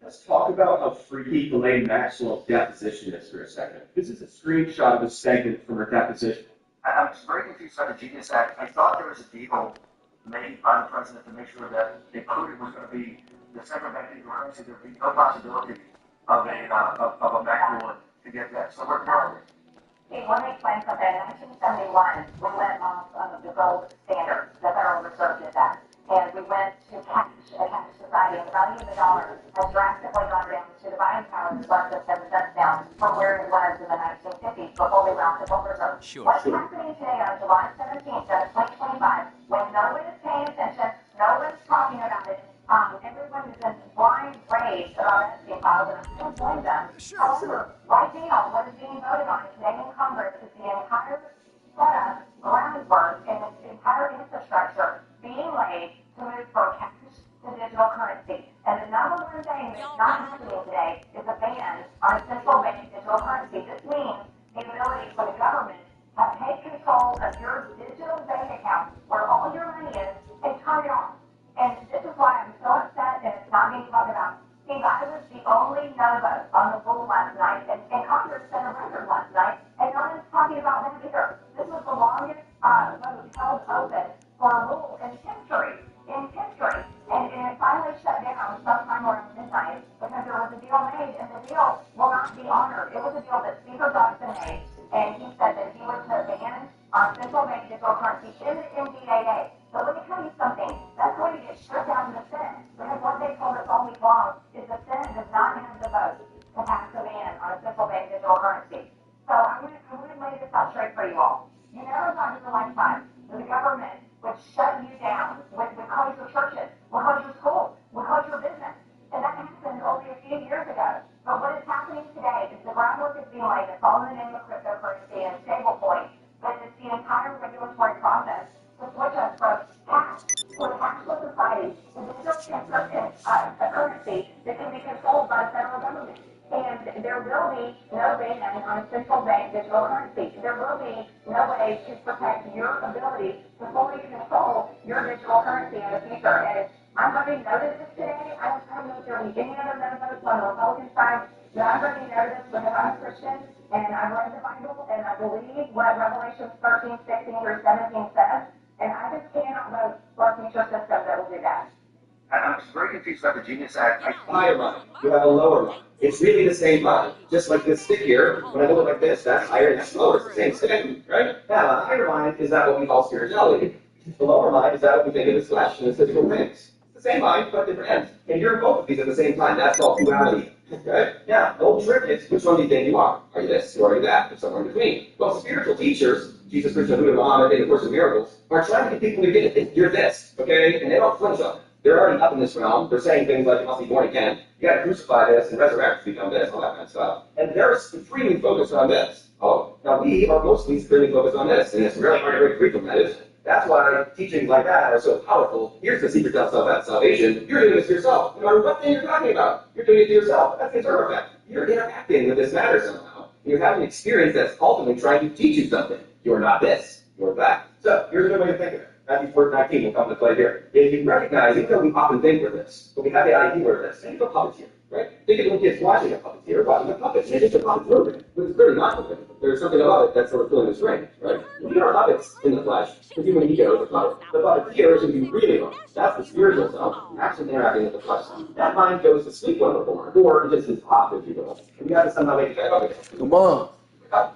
Let's talk about how freaky Ghislaine Maxwell's deposition is for a second. This is a screenshot of a segment from her deposition. I'm just very confused by the Genius Act. I thought there was a deal made by the president to make sure that the crude was going to be the central bank digital currency. There would be no possibility of a backdoor to get that. So where are we? Okay, let me explain something. In 1971, we went off of the gold standard. The Federal Reserve did that. And we went to cash, a cash society, and the value of the dollar has drastically gone down to the buying power is less than 7 cents down from where it was in the 1950s before we went off the gold reserve. What's happening today on July 17th, 2025, when no one is paying attention, no one's talking about it, everyone is in blind rage about Epstein files, and I don't blame them. However, right now, what is being voted on in Canadian Congress is the entire setup, groundwork, and the entire infrastructure being laid to move from cash to digital currency. And the number one thing that's not happening today is a ban on a central bank digital currency. This means the ability for the government to take control of your digital bank account, where all your money is, and turn it off. And this is why I'm so upset that it's not being talked about. Steve, I was the only no vote on the rule last night, and Congress set a record last night, and no one's talking about that either. This was the longest vote held open for a rule in history. And it finally shut down sometime around midnight because there was a deal made, and the deal will not be honored. It was a deal that Speaker Johnson made, and he said that he would put a ban on central bank digital currency in the MDA payday. But let me tell you something, that's going to get stripped out in the Senate, because what they told us all week long is the Senate does not have the vote to pass a ban on a central bank digital currency. So I'm going to lay this out straight for you all. You never thought in your lifetime that the government would shut you down, would close your churches, would close your schools, would close your business. And that happened only a few years ago. But what is happening today is the groundwork is being laid. It's all in the name of cryptocurrency and stablecoin. But it's the entire regulatory process to switch us from cash to a cashless society to digital currency that can be controlled by the federal government. And there will be no ban on a central bank digital currency. There will be no way to protect your ability to fully control your digital currency in the future. And I'm already noticed this today. I don't know if there will be any other votes on the Republican side, but I've already noticed because I'm a Christian and I've read the Bible and I believe what Revelation 13, 16 through 17 says. And I just cannot vote for a future system that will do that. I'm very confused about the Genius Act. Higher line. You have a lower line. It's really the same line. Just like this stick here, when I hold it like this, that's higher and that's lower. It's the same stick, right? Now, the higher line is that what we call spirituality. The lower line is that what we think of as flesh and as physical things. It's the same line, but different ends. And you're both of these at the same time. That's called duality. Okay? Now, the whole trick is, which one do you think you are? Are you this or are you that? Or somewhere in between? Well, spiritual teachers, Jesus, Christ, Buddha, Muhammad, and the Course of Miracles, are trying to get people to get it. You're this, okay? And they don't flinch on it. They're already up in this realm. They're saying things like, you must be born again. You got to crucify this and resurrect to become this, all that kind of stuff. And they're supremely focused on this. Oh, now we are mostly supremely focused on this, and it's really hard to break free from that, isn't it? That's why teachings like that are so powerful. Here's the secret to salvation. You're doing this to yourself. No matter what thing you're talking about, you're doing it to yourself. That's the term effect. You're interacting with this matter somehow. You're having an experience that's ultimately trying to teach you something. You're not this. You're that. So here's a good way to think of it. Matthew 4:19 will come to play here. If you recognize, even though we often think we're this, but we have the idea we're this, think of a puppeteer, right? Think of little kids watching a puppeteer, watching a puppet, and it's a puppet moving, but it's clearly not moving. There's something about it that's sort of filling the strings, right? We are puppets in the flesh. The human ego is a puppet. The puppeteer is who you really are. That's the spiritual self, actually interacting with the flesh. That mind goes to sleep when we're born, or just is off, if you will. And we have to somehow wake it up again. Come on.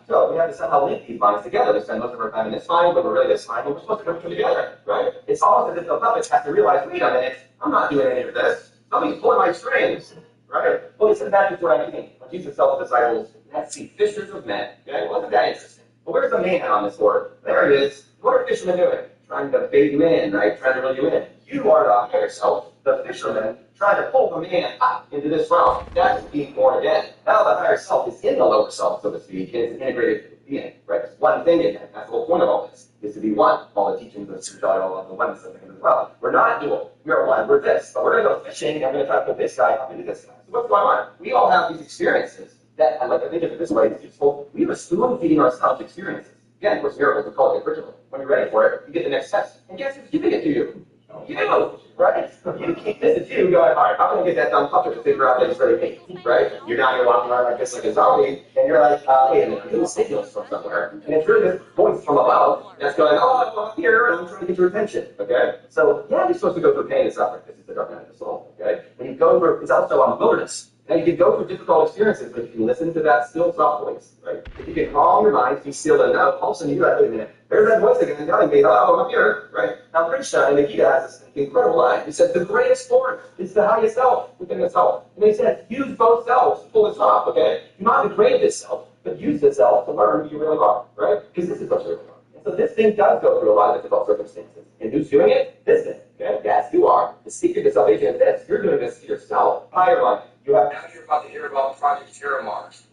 So we have to somehow link these minds together. We spend most of our time in this mind, but we're really this mind, but we're supposed to come together, right? It's almost as if the puppets have to realize, wait a minute, I'm not doing any of this. Somebody's pulling my strings, right? Well, listen to Matthew 4:19. When Jesus tells the disciples, let's see, fishers of men. Okay, wasn't that interesting? Well, where's the man on this board? There it is. What are fishermen doing? Trying to bait you in, right? Trying to reel you in. You are the higher self, the fisherman, trying to pull the man up into this realm. That's being born again. Now the higher self is in the lower self, so to speak, and it's integrated being, right? It's one thing again. That's the whole point of all this, is to be one. All the teachings of spirituality, all of the oneness of things as well. We're not dual. We are one. We're this. But we're going to go fishing, and I'm going to try to put this guy up into this guy. So what's going on? We all have these experiences that, I like to think of it this way, it's useful. We are spoon-feeding ourselves experiences. Again, of course, miracles, we call it original. When you're ready for it, you get the next test. And guess who's giving it to you? You, right? You keep this as you going, all right, I'm going to get that dumb puppet to figure out that it's really me, right? You're now walking around like this like a zombie, and you're like, wait a minute, I'm getting signals from somewhere. And it's really this voice from above that's going, oh, I'm here, and I'm trying to get your attention, okay? So, yeah, you're supposed to go through pain and suffering. This is the dark night of the soul, okay? When you go through, it's also on wilderness. Now, you can go through difficult experiences, but you can listen to that still soft voice, right? If you can calm your mind, be still enough, all of a sudden you're like, wait a minute, there's that voice again telling me, oh, I'm here, right? Now, Krishna and Nikita has this incredible line. He said, the greatest form is the highest self within the self. And he said, use both selves to pull this off, okay? Do not degrade this self, but use this self to learn who you really are, right? Because this is what you really are. And so this thing does go through a lot of difficult circumstances. And who's doing it? This thing, okay? Yes, you are. The secret to salvation is this. You're doing this to yourself. Higher life. You have Now you're about to hear about Project Terramars.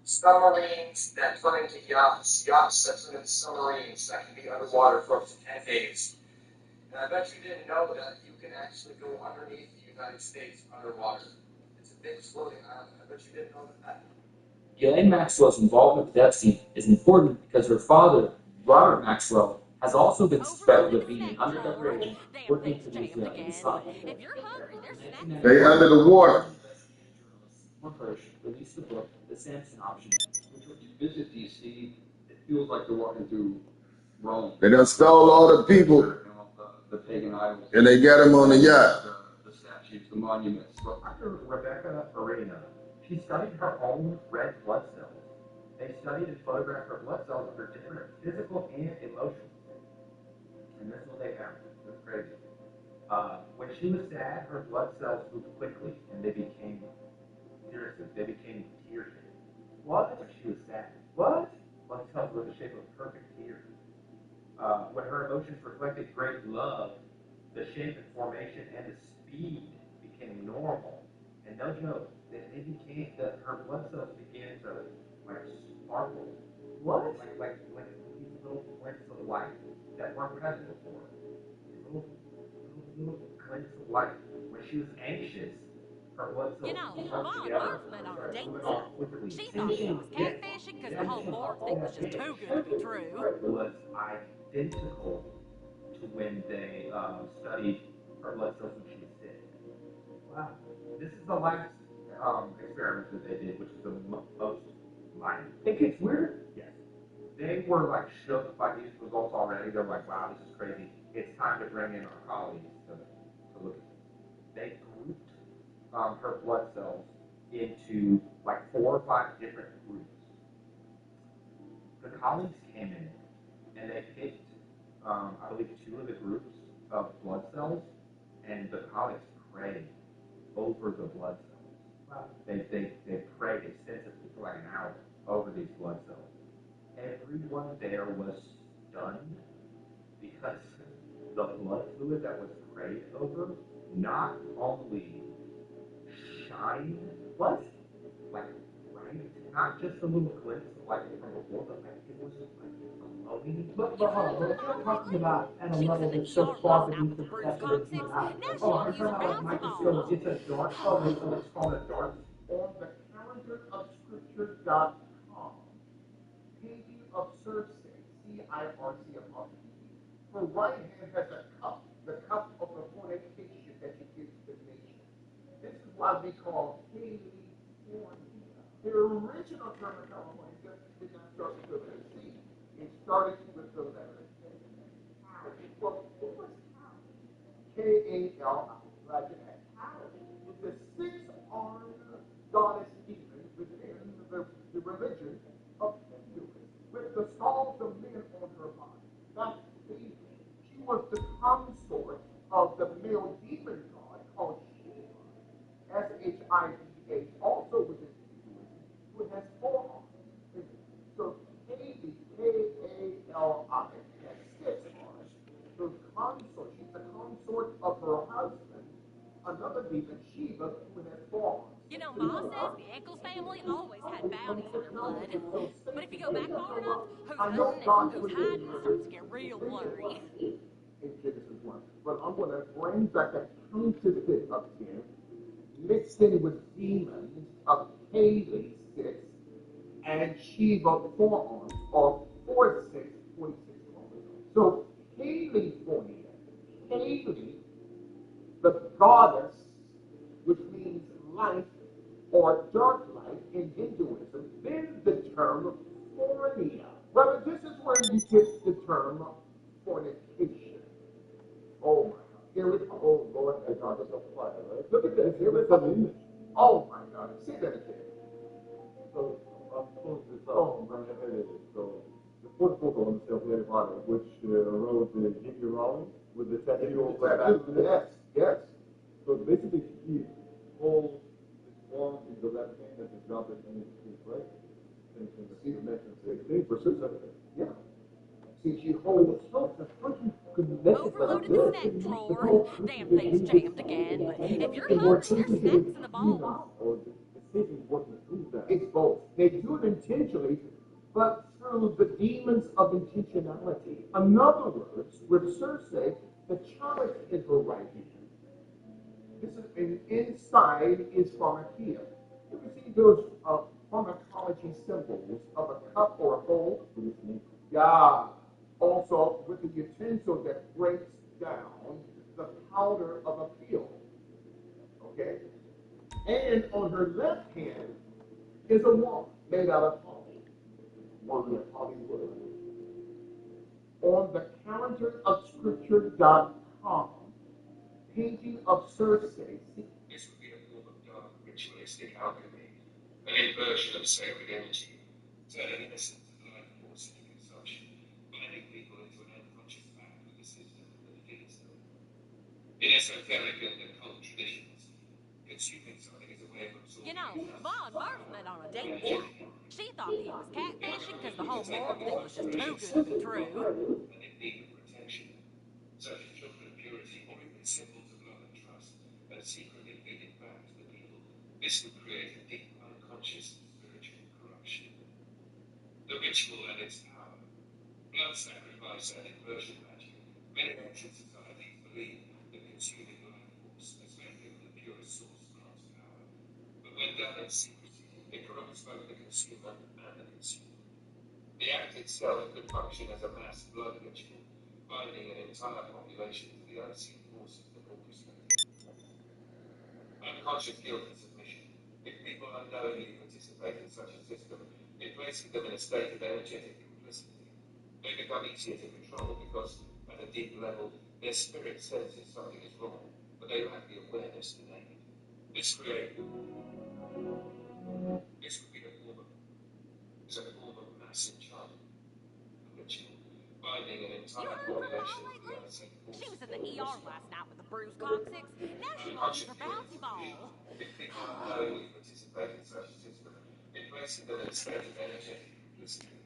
Submarines that plug into yachts, yachts that plug into submarines that can be underwater for up to 10 days. And I bet you didn't know that you can actually go underneath the United States underwater. It's a big floating island. I bet you didn't know that. Ghislaine Maxwell's involvement with Epstein is important because her father, Robert Maxwell, has also been suspected of being an undercover agent working for the Israeli side. They under the water. Released the book, The Samson Option, which When you visit D.C., it feels like you're walking through Rome. They done stole all the people, The pagan idols. and they got them on the yacht. The statues, the monuments. Dr. Rebecca Arena, she studied her own red blood cells. They studied and photographed her blood cells for different physical and emotional things. and this is what they found. It's crazy. When she was sad, her blood cells moved quickly, and they became seriously, they became tear shaped. What? When she was sad. What? Blood cells were the shape of perfect tears. When her emotions reflected great love, the shape and formation and the speed became normal. And no joke, they became that her blood cells began to like sparkle. What? Like these little glints of light that weren't present before. These little glints of light. When she was anxious, her blood cells clumped together. She thought she was catfishing because the whole board thing was just too good to be true. Was identical to when they studied her blood cells when she was sick. Wow. This is the last experiment that they did, which is the most mind. It gets weird. Yes. They were like shook by these results already. They're like, wow, this is crazy. It's time to bring in our colleagues to look at this. They grouped her blood cells into like 4 or 5 different groups. The colleagues came in and they picked, I believe, 2 of the groups of blood cells, and the colleagues prayed over the blood cells. Wow. They prayed extensively for like an hour over these blood cells. Everyone there was stunned because the blood fluid that was prayed over not only shined, what? Like bright, not just a little glimpse of like from before, but like it was like glowing. But hold on, but you're talking about at a level that's so far beneath the depth of the human eye. Oh, I'm talking about microscope. It's a dark color, so it's called a dark. On the calendar of scripture.com, painting of Circe, C-I-R-C-E. Her right hand has a cup, the cup of the fornication that she gives to the nation. This is why we call California. The original term of California did not start with the letter C. It started with the letter K. Well, who was Kali? K-A-L-I, like that. Kali is the 6-armed goddess demon within the religion of Hinduism, with the skulls of men on her body. That's Devi. She was the consort of the male demon god called Shiva, S-H-I-V-A, also within Hinduism, who has 4 arms. So Kali, K-A-L-I, has 6 arms. So consort, she's the consort of her husband, another demon, Shiva, who has 4 arms. You know, Ma says the Eccles family always had bounties on their blood. But if you go back far enough, who's hunting and who's hiding starts to get real blurry. In Genesis 1. But I'm going to bring back a counterfeit up here, mixed in with demons of Kali 6 and Shiva 4 arms, or 4, 6, 46 arms. So California, Kali, the goddess, which means light or dark light in Hinduism, then the term fornia. Brother, this is where you get the term fornication. Oh my God. Here it, oh Lord, I got this on fire, right? Look at this. Here it comes. Oh my God. Say that again. So, I'm supposed to talk about so the fourth book on the Self-Made Water, which wrote J.K. Rowling with the tattoo of Yes, yes. So basically, he holds this form in the left hand and the drop it in his right. And the dimension, same for sure. Yeah. See, she holds the freaking Overloaded the snack drawer. Damn thing's jammed again. But if you're hungry, there's snacks in the bowl. It's both. They do it intentionally, but through the demons of intentionality. In other words, with Circe, the chalice is her right hand. This is, and inside is pharmakia. You can see those pharmacology symbols of a cup or a bowl. Yeah. Also, with the utensil that breaks down the powder of a pill. Okay? And on her left hand is a wand made out of holly. Wand of Hollywood. On the calendar of scripture.com, painting of Circe. This would be a form of dark ritualistic alchemy, an inversion of sacred energy, turning innocent life force into consumption, binding people into an unconscious pact with the system. In esoteric and occult traditions, consuming something is a way of absorbing. You know, Ma and Murph met on a dating site. She thought he was catfishing because the whole morgue thing was just too good to be true. And in need of protection, such as children purity or even symbols of love and trust, and secretly feeding back to the people. This would create a deep unconscious spiritual corruption. The ritual and its power. Blood sacrifice and inversion magic. Many ancient societies believe that consuming life force, especially from the purest source, grants power. But when done in secrecy, it corrupts both the consumer and the consumer. The act itself could function as a mass blood ritual, binding an entire population to the unseen forces that orchestrate it. Unconscious guilt and submission. If people unknowingly participate in such a system, it places them in a state of energetic complicity. They become easier to control because, at a deep level, their spirit senses something is wrong, but they lack the awareness to name it. This would be a form of mass enchantment, a ritual, binding an entire population to the unseen force. She was in the ER last night with a bruised coccyx. Now she won't use her bouncy ball. If people unknowingly participate in such a system, it places them in a state of energetic complicity.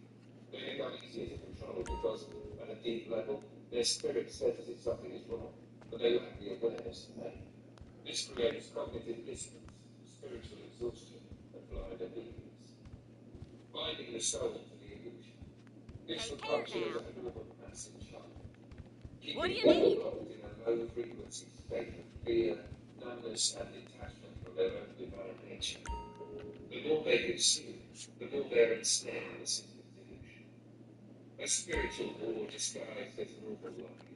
They become easier to control because, at a deep level, their spirit senses something is wrong, but they lack the awareness to name it. This creates cognitive dissonance, spiritual exhaustion, and blind obedience. Binding the soul to the illusion. This would function as a form of mass enchantment. What do you Keeping need? people locked in a low-frequency state of fear, numbness, and detachment from their own divine nature. The more they consume, the more they're ensnared in the system's illusion. A spiritual war disguised as normal life.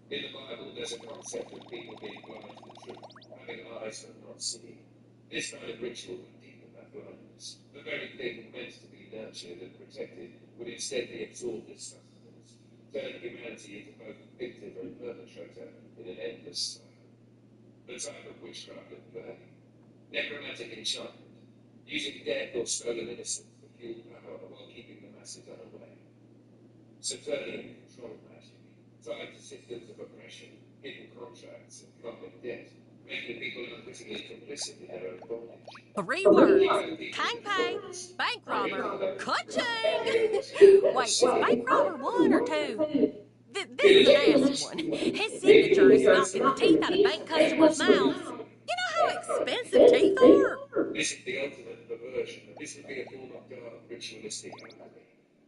In the Bible, there's a concept of people being blind to the truth, having eyes but not seeing. This kind of ritual would deepen that blindness. The very thing meant to be nurtured and protected would instead be absorbed as sustenance, turning humanity into both victim and perpetrator in an endless cycle. The type of witchcraft and burning. Necromantic enchantment, using death or stolen innocence to fuel power while keeping the masses unaware. Subterranean control magic, tied to systems of oppression, hidden contracts, and public debt, making people unwittingly complicit in their own bondage. 3 words. Kingpin, bank robber, ka-ching! Wait, is bank robber 1 or 2? This is a nasty one. His signature is knocking the teeth out of bank customers' mouths. You know how expensive teeth are? This is the ultimate perversion. This would be a form of dark ritualistic alchemy,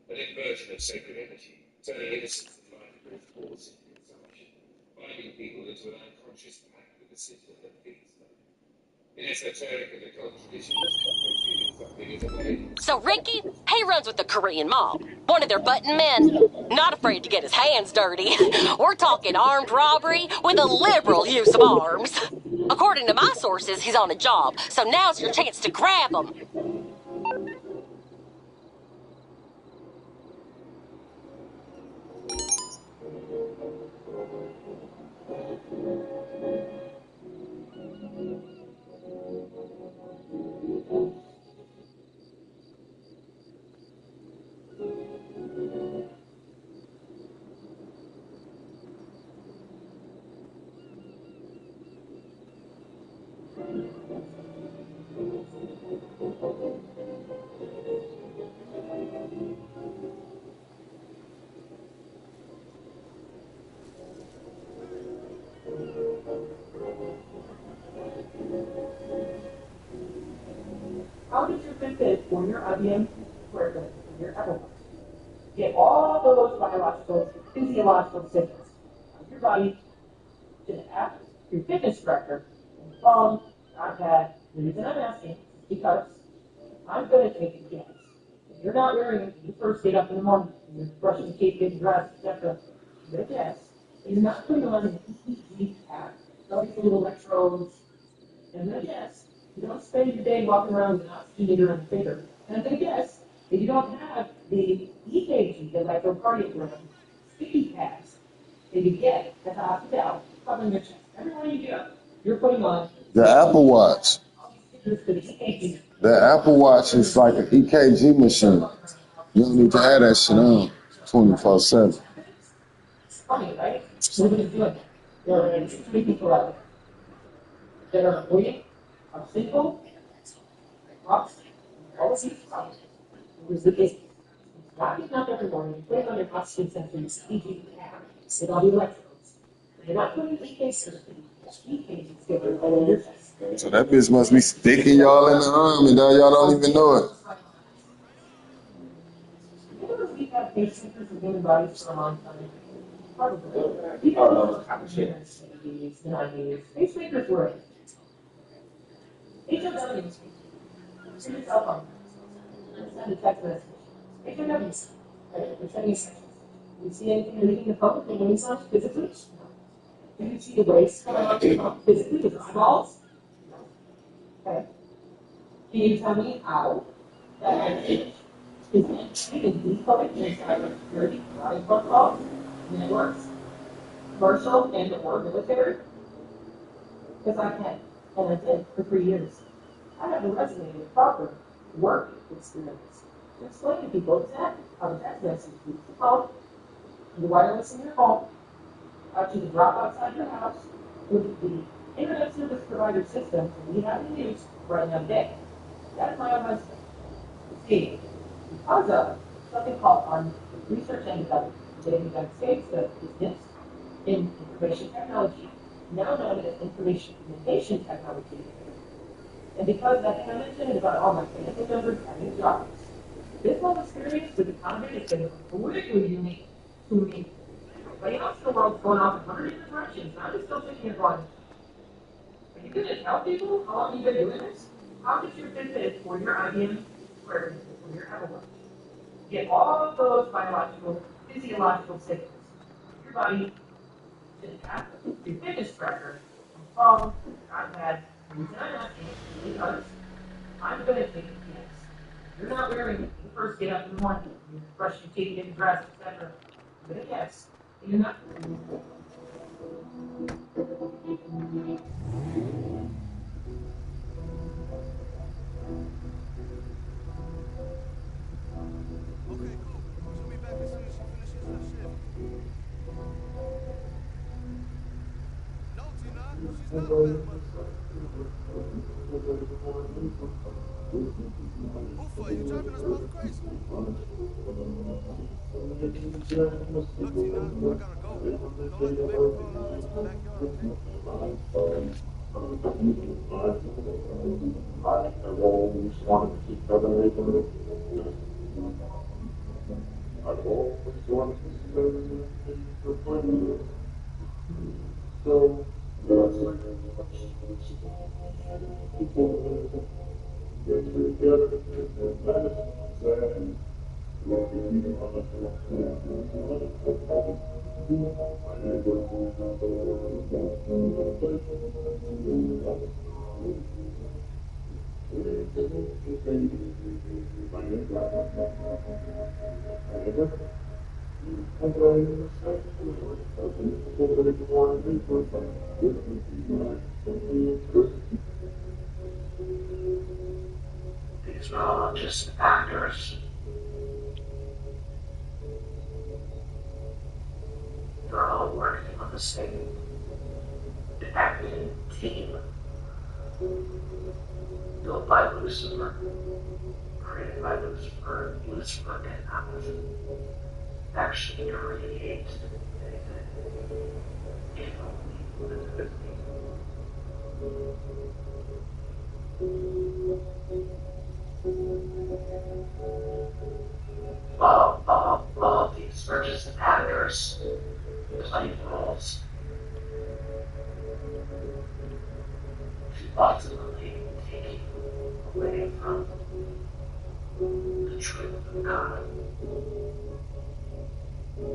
an inversion of sacred energy, turning innocence and life with force into consumption, binding people into an unconscious pact with the system that feeds them. In esoteric and occult traditions, consuming something is a way. So Ricky, he runs with the Korean mob, one of their button men. Not afraid to get his hands dirty. We're talking armed robbery with a liberal use of arms. According to my sources, he's on a job, so now's your chance to grab him. How did you think that when you're IBM, when you're Apple Watch, get all those biological, physiological signals of your body to the app, your fitness director, phone, iPad? The reason I'm asking is because I'm going to take a guess. If you're not wearing it, when you first get up in the morning, and you're brushing your teeth, getting dressed, etc., I'm going to guess that you're not putting on an EEG app, all these little electrodes. And I'm going to guess you don't spend your day walking around with an oxygen meter on your finger. And I'm going to guess that you don't have the EKG, the electrocardiogram, sticky pads that you get at the hospital, covering your chest. Every morning you get up, you're putting on The Apple Watch. The Apple Watch is like an EKG machine. You don't need to have that shit on 24/7. Funny, right? Nobody's doing it. There are 3 people out there that are avoiding, are single, rocks, all of these problems. There's the case. Not getting up every morning, putting on your hot skin sensors, EG, with all the electrodes. They're not putting the cases, together all over. So that bitch must be sticking y'all in the arm and now y'all don't even know it. We've had pacemakers in human bodies for a long time. Probably. Pacemakers were HOWs. Send a cell phone. Send a text message. HOWs. We're sending a text. You see anything leaking the phone from inside physically? Do you see the waste coming out the phone physically with eyeballs? Okay. Can you tell me how that is decoded inside of security, routing protocols, networks, commercial and or military? Because I can, and I did for 3 years. I have a resume with proper work experience to explain to people exactly how the text message reaches the phone, the wireless in your home, out to the drop outside your house, with the internet service provider systems that we have in use right now today. That is my own husband. See, because of something called on research and development in the United States that is NIST in information technology, now known as information communication technology. And because that thing I mentioned about all my family members having jobs, this whole experience with the economy has been completely unique to me. Everybody else in the world's going off in 100 different directions, and I'm just still thinking of going, are you going to tell people how long you've been doing this? How did your Fitbit or your IBM or your Apple Watch get all of those biological, physiological signals? Your body didn't have your fitness tracker, phone, iPad. The reason I'm asking is because I'm going to take a chance. You're not wearing it when you first get up in the morning, you brush your teeth, get dressed, etc. I'm going to guess that you're not. Okay, cool. She'll be back as soon as she finishes her shift. No, Tina, she's not a bad mother. Ufa, you're driving us both crazy. Look, Tina, I gotta go. Don't let the baby crawl out into the backyard, okay? These are all just actors. They're all working on the same acting team. Built by Lucifer, created by Lucifer, Lucifer cannot actually create anything. It only lives all of these are just actors playing roles. Ultimately taking away from the truth of God.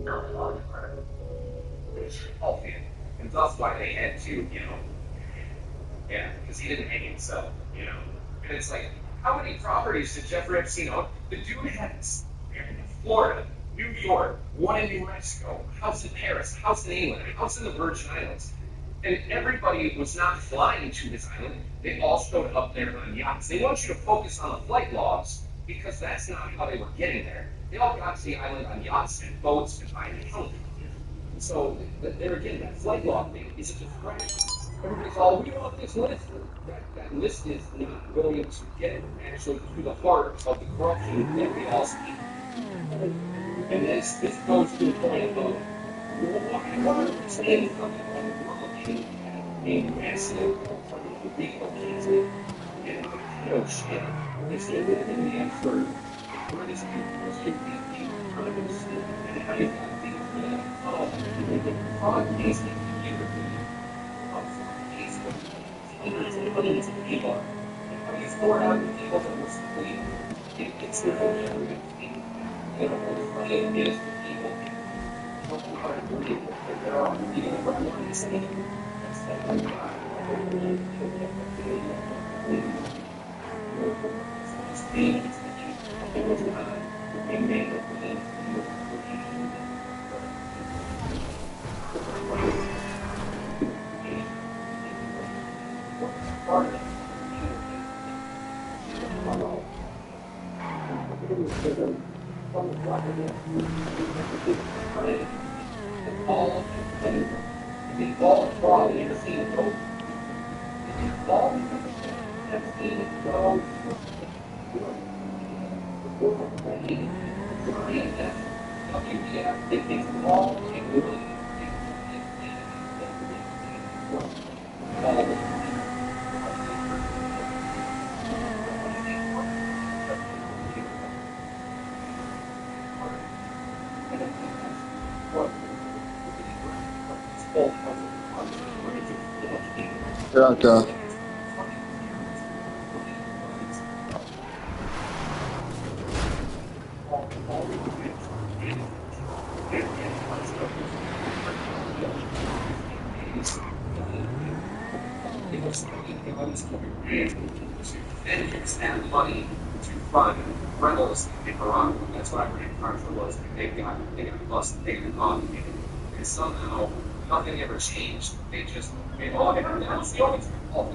Not falling for it. It's healthy. And that's why they had to, yeah, because he didn't hang himself, And it's like, how many properties did Jeffrey Epstein own? The dude had Florida, New York, one in New Mexico, a house in Paris, a house in England, a house in the Virgin Islands. And everybody was not flying to his island. They all showed up there on yachts. They want you to focus on the flight logs because that's not how they were getting there. They all got to the island on yachts and boats and by helicopters. So there again, that flight law thing is a distraction. Everybody's all, we want this list. That list is not going to get actually to the heart of the corruption that we all see. And this goes to the point of, why are we saying something like we're looking at a massive alternative relocated and shit? This is in the answer. Where this should be understood. And how you got things fraud cases in hundreds and millions of people. And how you sort out the people that were simply inconsiderate. You know, what it is to people. There are people who are not listening. Get out there. And use that money to fund rentals in Iran. That's what I read in Carter was. They got busted, they got caught, and somehow nothing ever changed. They just made all different. That's the only fault.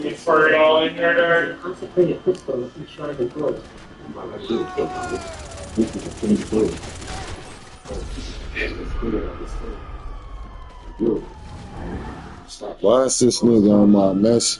It's for it all in there. Concentrated crystals and shining gold. Why is this nigga on my mess?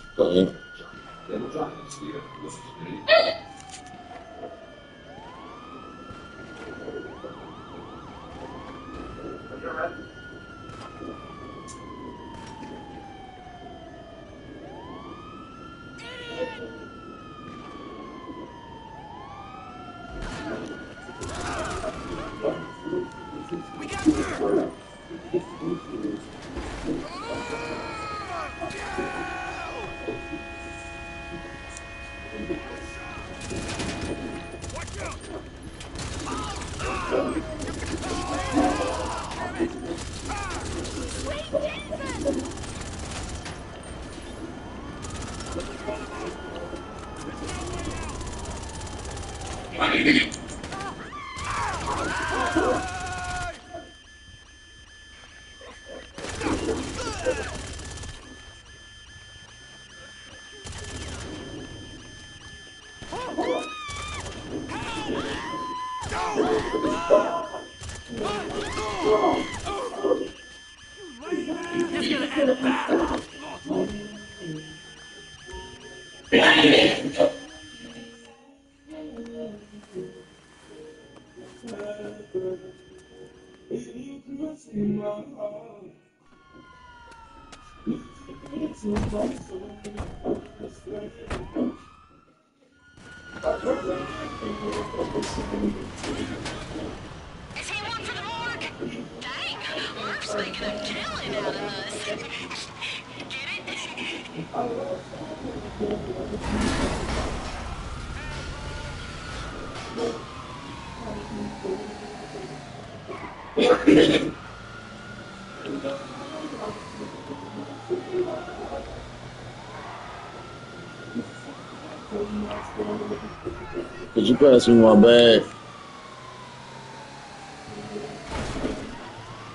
Could you pass me my bag?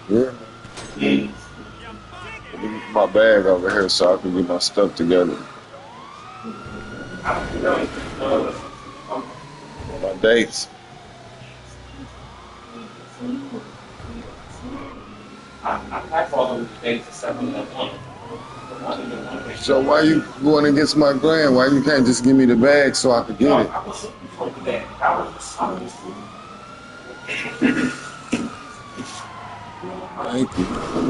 Yeah. Leave my bag over here so I can get my stuff together. My dates. So why you going against my grand? Why you can't just give me the bag so I could get it? Thank you.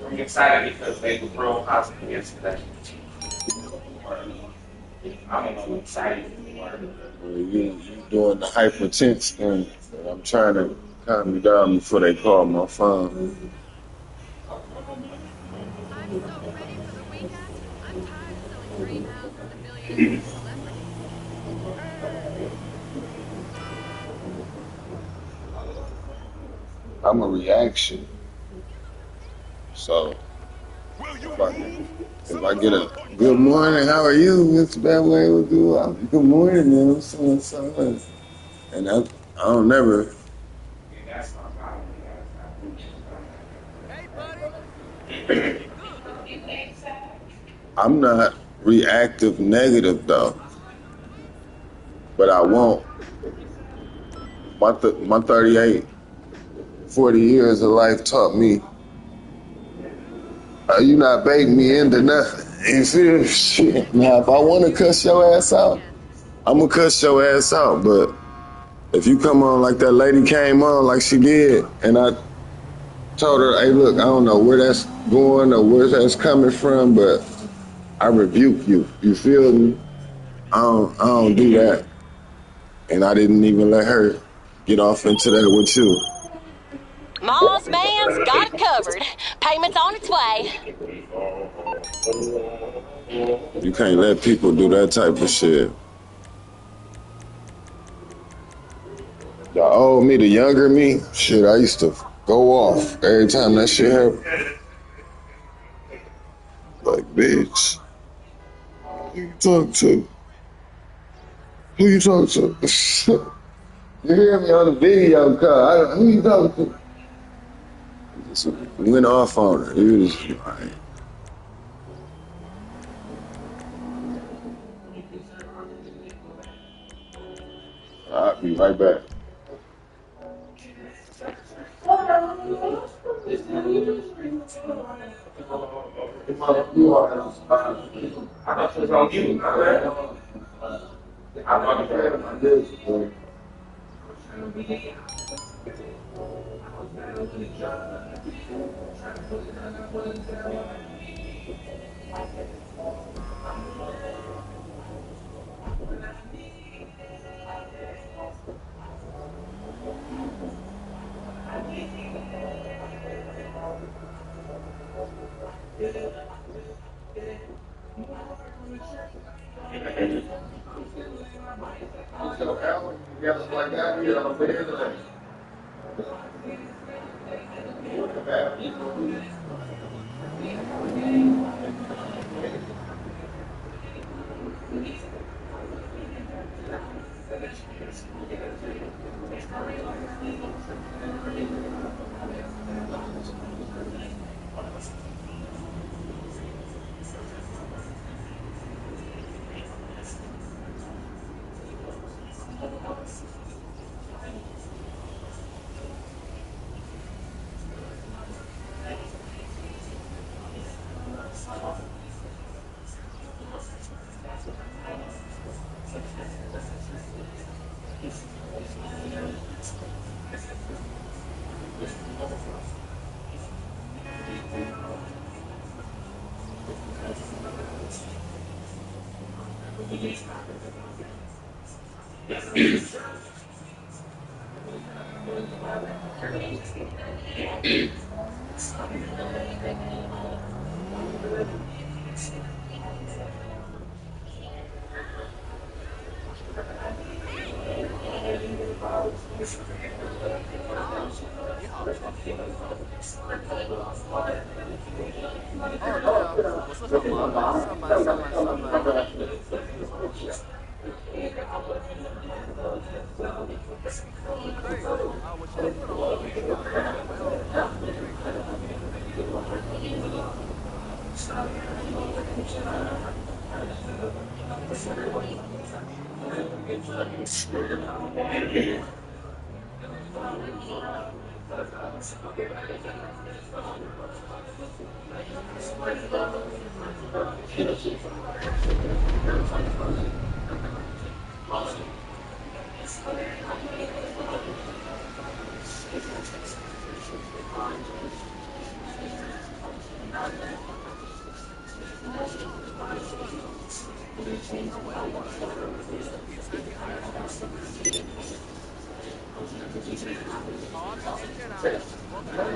I'm excited because they were real positive yesterday. I'm excited. You doing the hypertense thing. I'm trying to calm you down before they call my phone. I'm a reaction. So if I get a good morning, how are you? It's a bad way to do it. Good morning, man. So. And I don't never. I'm not reactive negative though, but I won't. My 38, 40 years of life taught me, you not baiting me into nothing. You feel shit. Now, if I want to cuss your ass out, I'm gonna cuss your ass out. But if you come on like that lady came on, like she did, and I told her, hey, look, I don't know where that's going or where that's coming from, but I rebuke you. You feel me? I don't do that. And I didn't even let her get off into that with you. Moss man's got it covered. Payment's on its way. You can't let people do that type of shit. The old me, the younger me, shit, I used to go off every time that shit happens. Like, bitch, who you talking to? Who you talking to? You hear me on the video call? Who you talking to? Just went off on her. It was like, I'll be right back.哦，对啊，我是很忙的，上班上班上班。可以啊，我今天不能回去啊，因为我要去看我妹妹。那我要过来的，你是比3天还要久。好啊，3天见啊，我改了。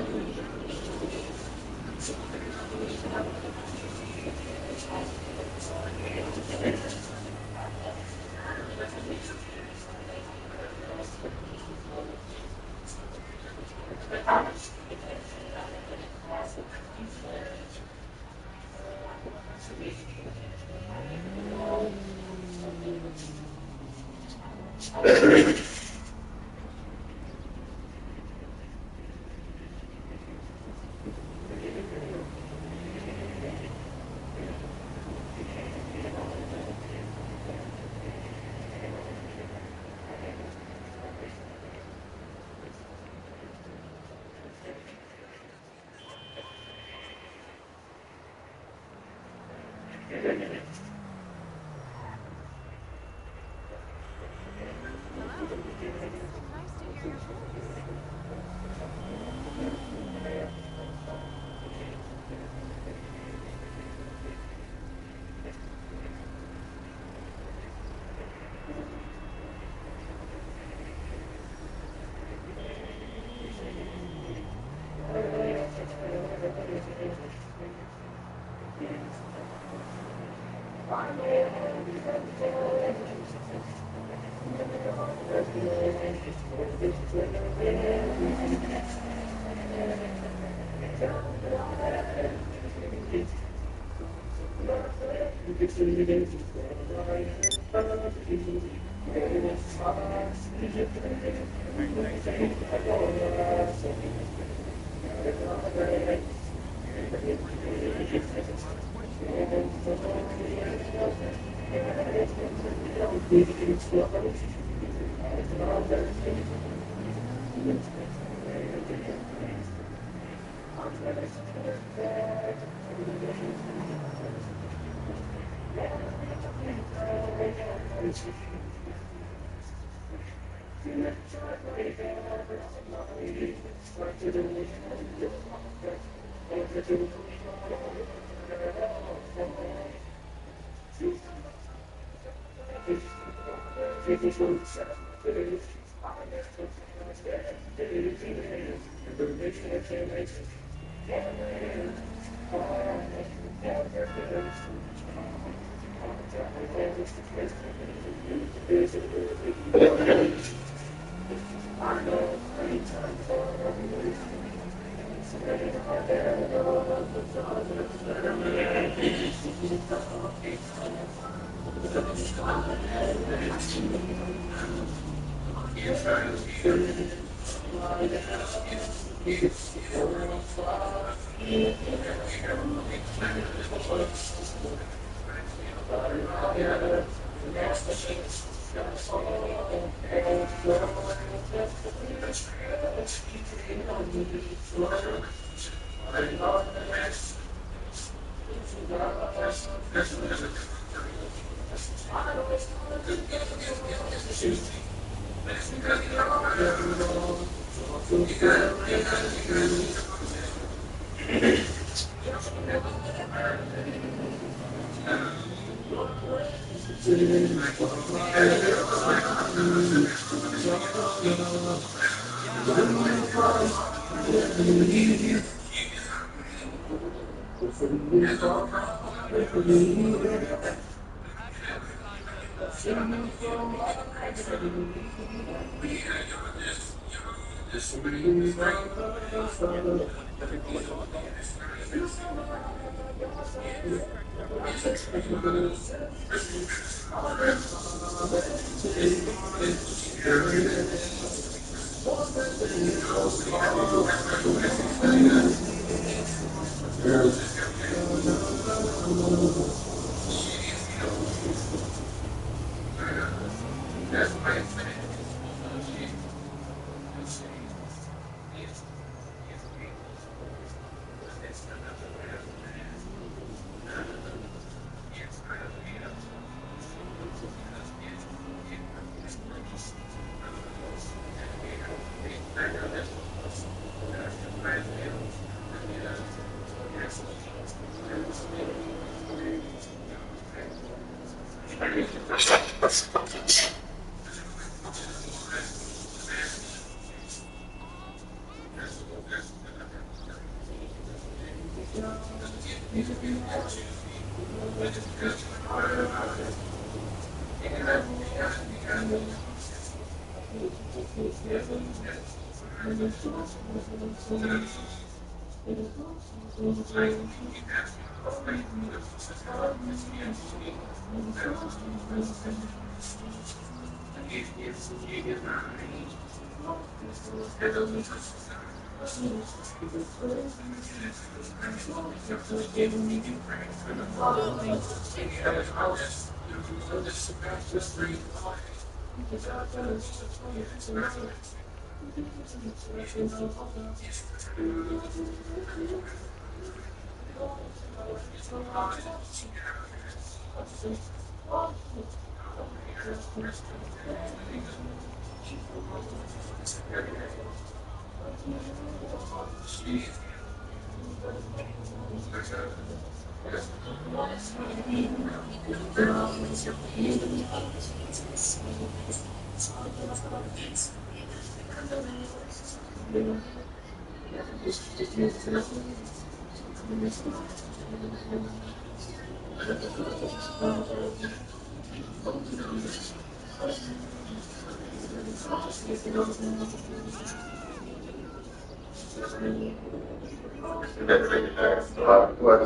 What?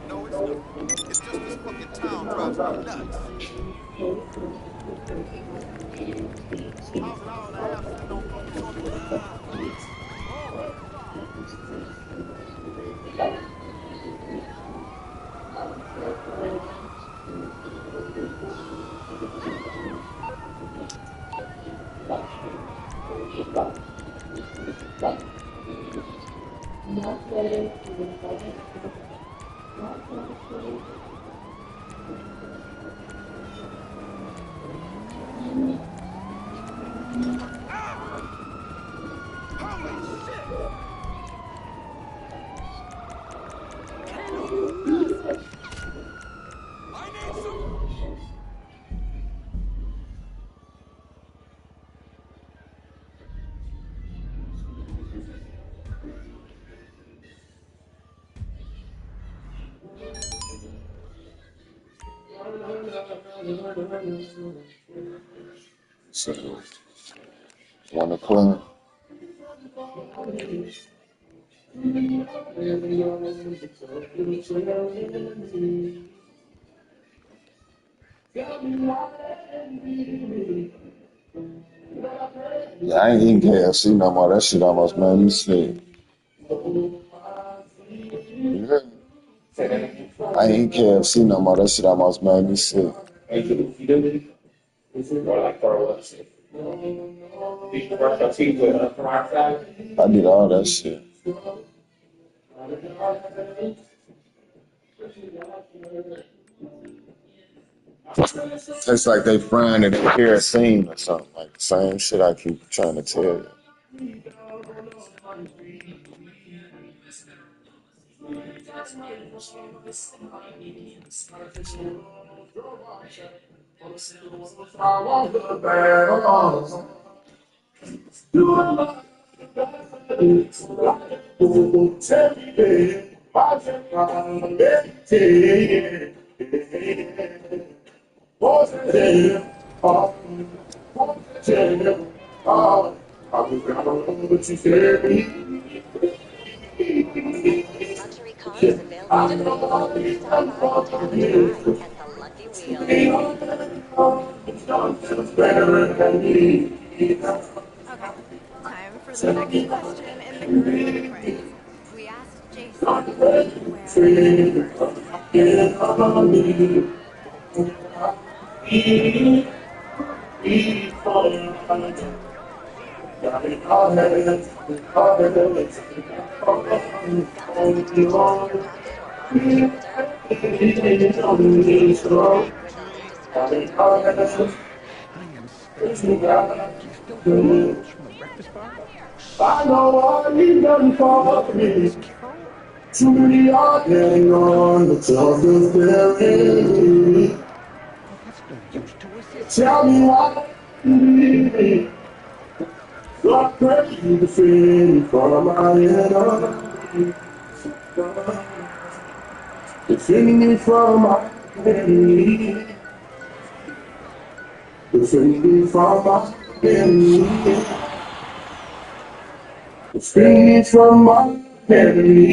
No, it's not. It's just this fucking town drives me nuts. How's an hour and a half sitting on fucking Northwest Drive? Oh, come on. Holy shit! Ain't no nothing. I need some. So, 1 o'clock. Yeah, I ain't eating KFC no more. That shit almost made me sick. Yeah. I ain't eating KFC no more. That shit almost made me sick. I did all that shit. Tastes like they frying it in kerosene or something. Like the same shit I keep trying to tell you. Luxury cars available today. Stop by and have a ride at the Lucky Wheel. Okay, time for the next question in the group quiz. We asked Jason, where was he first hit? Got some extra chips in your pocket or on your shoulder? Enjoy Jason's Tuesday today, where the latest scratching tips and more. I am starving. Do you still have noodles from the breakfast bar? I know what you've done for me. Truly, I can't go on the top of the Oh, that's no use to us, is it? Tell me why you leave me. What crazy to feel from my enemy. Defending me from my enemy. Defending me from my enemy. Defending me from my enemy.